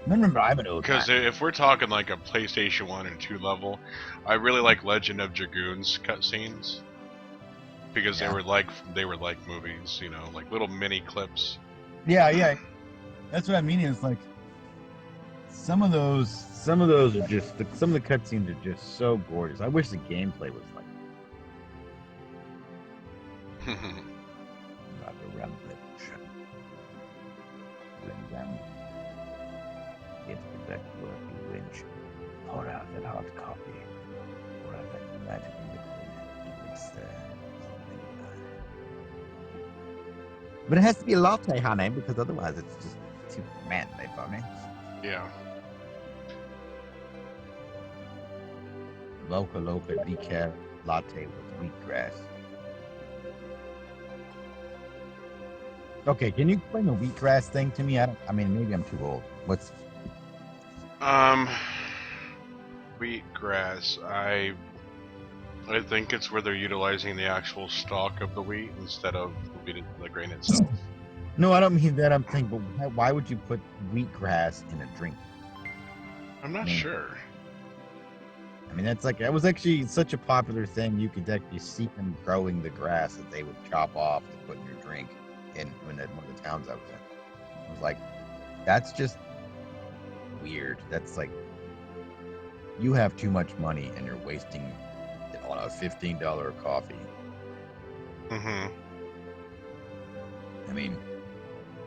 Remember, I'm an old Because man. if we're talking like a PlayStation 1 and 2 level, I really like Legend of Dragoon's cutscenes. Because Yeah. they were like movies, you know, like little mini clips. Yeah. That's what I mean. It's like some of those are just some of the cutscenes are just so gorgeous. I wish the gameplay was like Get back to work, you winch. Pour out that hot coffee. Pour out that magic liquid. It's But it has to be a latte, honey, because otherwise it's just too manly for me. Yeah. Local decaf latte with wheatgrass. Okay, can you explain the wheatgrass thing to me? I mean, maybe I'm too old. What's Wheatgrass. I think it's where they're utilizing the actual stalk of the wheat instead of the grain itself. No, I don't mean that. I'm thinking, but why would you put wheatgrass in a drink? I'm not sure. I mean, that was actually such a popular thing. You could actually see them growing the grass that they would chop off to put in your drink in one of the towns I was in. I was like, that's just weird. That's like, you have too much money and you're wasting it on a $15 coffee. Mm-hmm. I mean,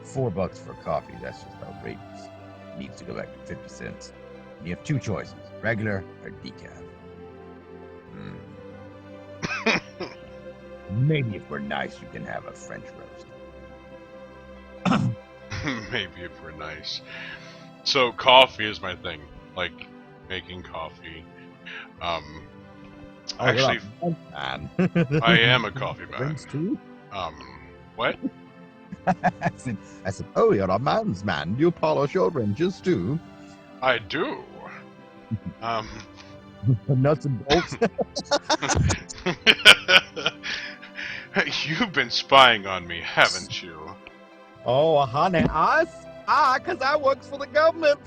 $4 for coffee, that's just outrageous. It needs to go back to 50 cents. You have two choices, regular or decaf. Maybe if we're nice, you can have a French roast. Maybe if we're nice. So coffee is my thing. Like making coffee. Actually, man. I am a coffee man. French too? What? I said, oh, you're a man's man. You polish your wrenches too. I do. Nuts and bolts. You've been spying on me, haven't you? Oh, honey, because I works for the government.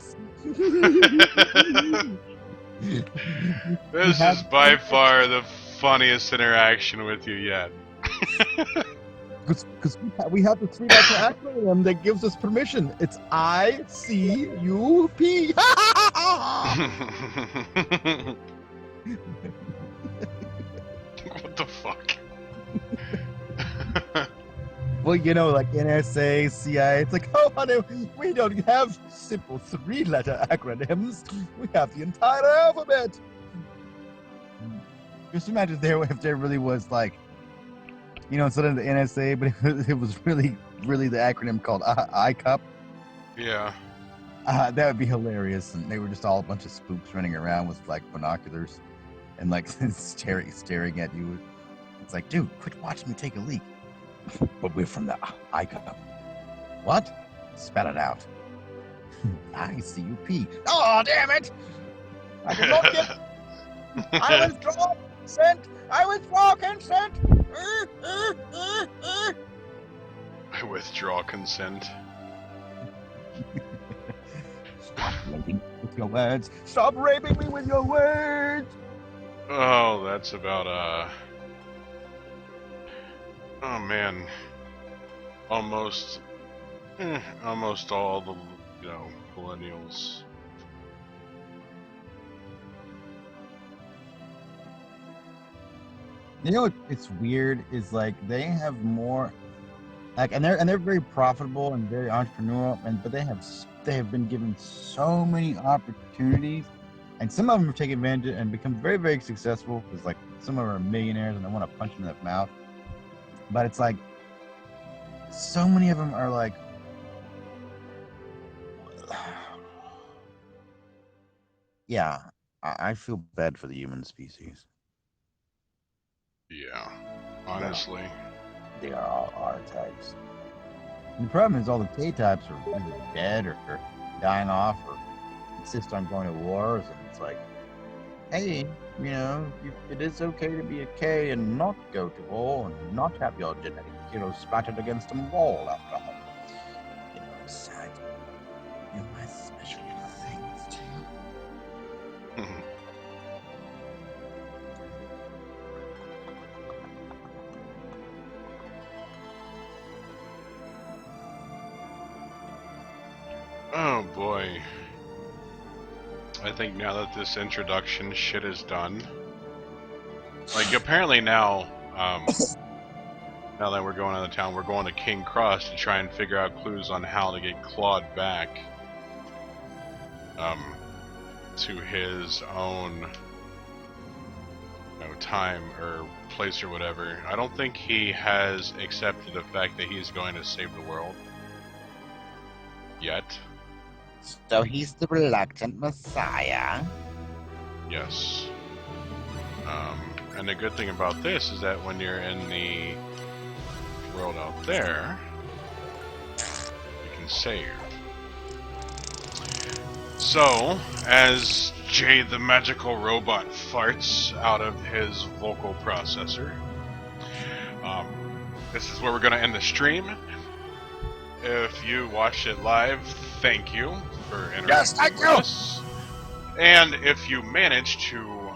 This is by far the funniest interaction with you yet. Because we have the three-letter acronym that gives us permission. It's ICUP. What the fuck? Well, you know, like NSA, CIA, it's like, oh, honey, we don't have simple three-letter acronyms. We have the entire alphabet. Just imagine if there really was, like, you know, instead of the NSA, but it was really the acronym called ICUP. Yeah. That would be hilarious. And they were just all a bunch of spooks running around with, like, binoculars and, like, staring at you. It's like, dude, quit watching me take a leak. But we're from the ICUP. What? Spell it out. ICUP. Oh, damn it! I did not get... I withdraw consent! I withdraw consent! I withdraw consent. Stop raping me with your words! Stop raping me with your words! Oh, that's about, oh man. Almost all the, you know, millennials. You know what? It's weird. Is like they have more, like, and they're very profitable and very entrepreneurial, but they have been given so many opportunities, and some of them have taken advantage and become very, very successful. Because like some of them are millionaires and I want to punch them in the mouth. But it's like so many of them are like, yeah, I feel bad for the human species. Yeah, honestly. They are all R-types. And the problem is all the K-types are either dead or dying off or insist on going to wars. And it's like, hey, you know, it is okay to be a K and not go to war and not have your genetic material splattered against a wall after all. You know, besides, you're my special little things too. Oh boy. I think now that this introduction shit is done, like apparently now, now that we're going out of town, we're going to King Cross to try and figure out clues on how to get Claude back, to his own, you know, time or place or whatever. I don't think he has accepted the fact that he's going to save the world yet. So he's the reluctant messiah. Yes. And the good thing about this is that when you're in the world out there, you can save. So, as Jay the magical robot farts out of his vocal processor, this is where we're going to end the stream. If you watched it live, thank you for interacting with us. And if you manage to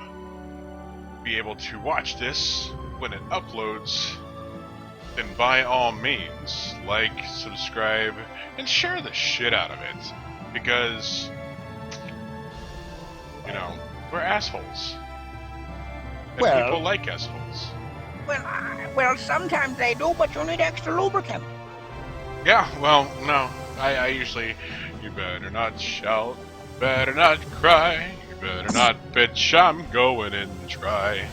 be able to watch this when it uploads, then by all means, like, subscribe, and share the shit out of it. Because, you know, we're assholes. And Well- people like assholes. Well, sometimes they do, but you need extra lubricant. Yeah, well, no. I usually, you better not shout, better not cry, you better not bitch, I'm going in and try.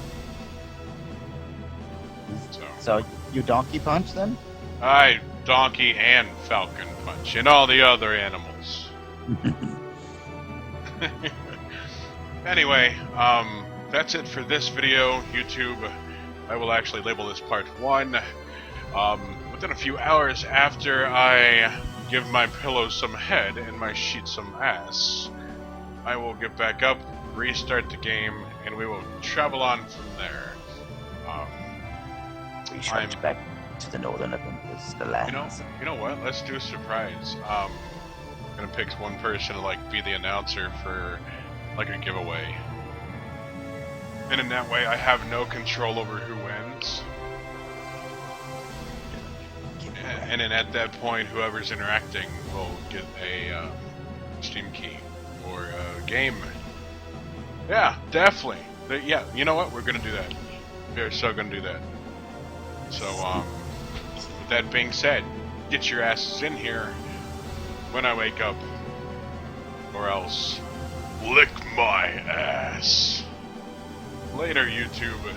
So you donkey punch then? I donkey and falcon punch, and all the other animals. Anyway, that's it for this video, YouTube. I will actually label this part 1. Within a few hours after I give my pillow some head and my sheet some ass, I will get back up, restart the game, and we will travel on from there. We shall back to the northern Olympus, the lands. You know what? Let's do a surprise. I'm gonna pick one person to like be the announcer for like a giveaway. And in that way, I have no control over who wins. And then at that point, whoever's interacting will get a Steam key or a game. Yeah, definitely. Yeah, you know what? We're gonna do that. We're so gonna do that. So, with that being said, get your asses in here when I wake up, or else lick my ass. Later, YouTube.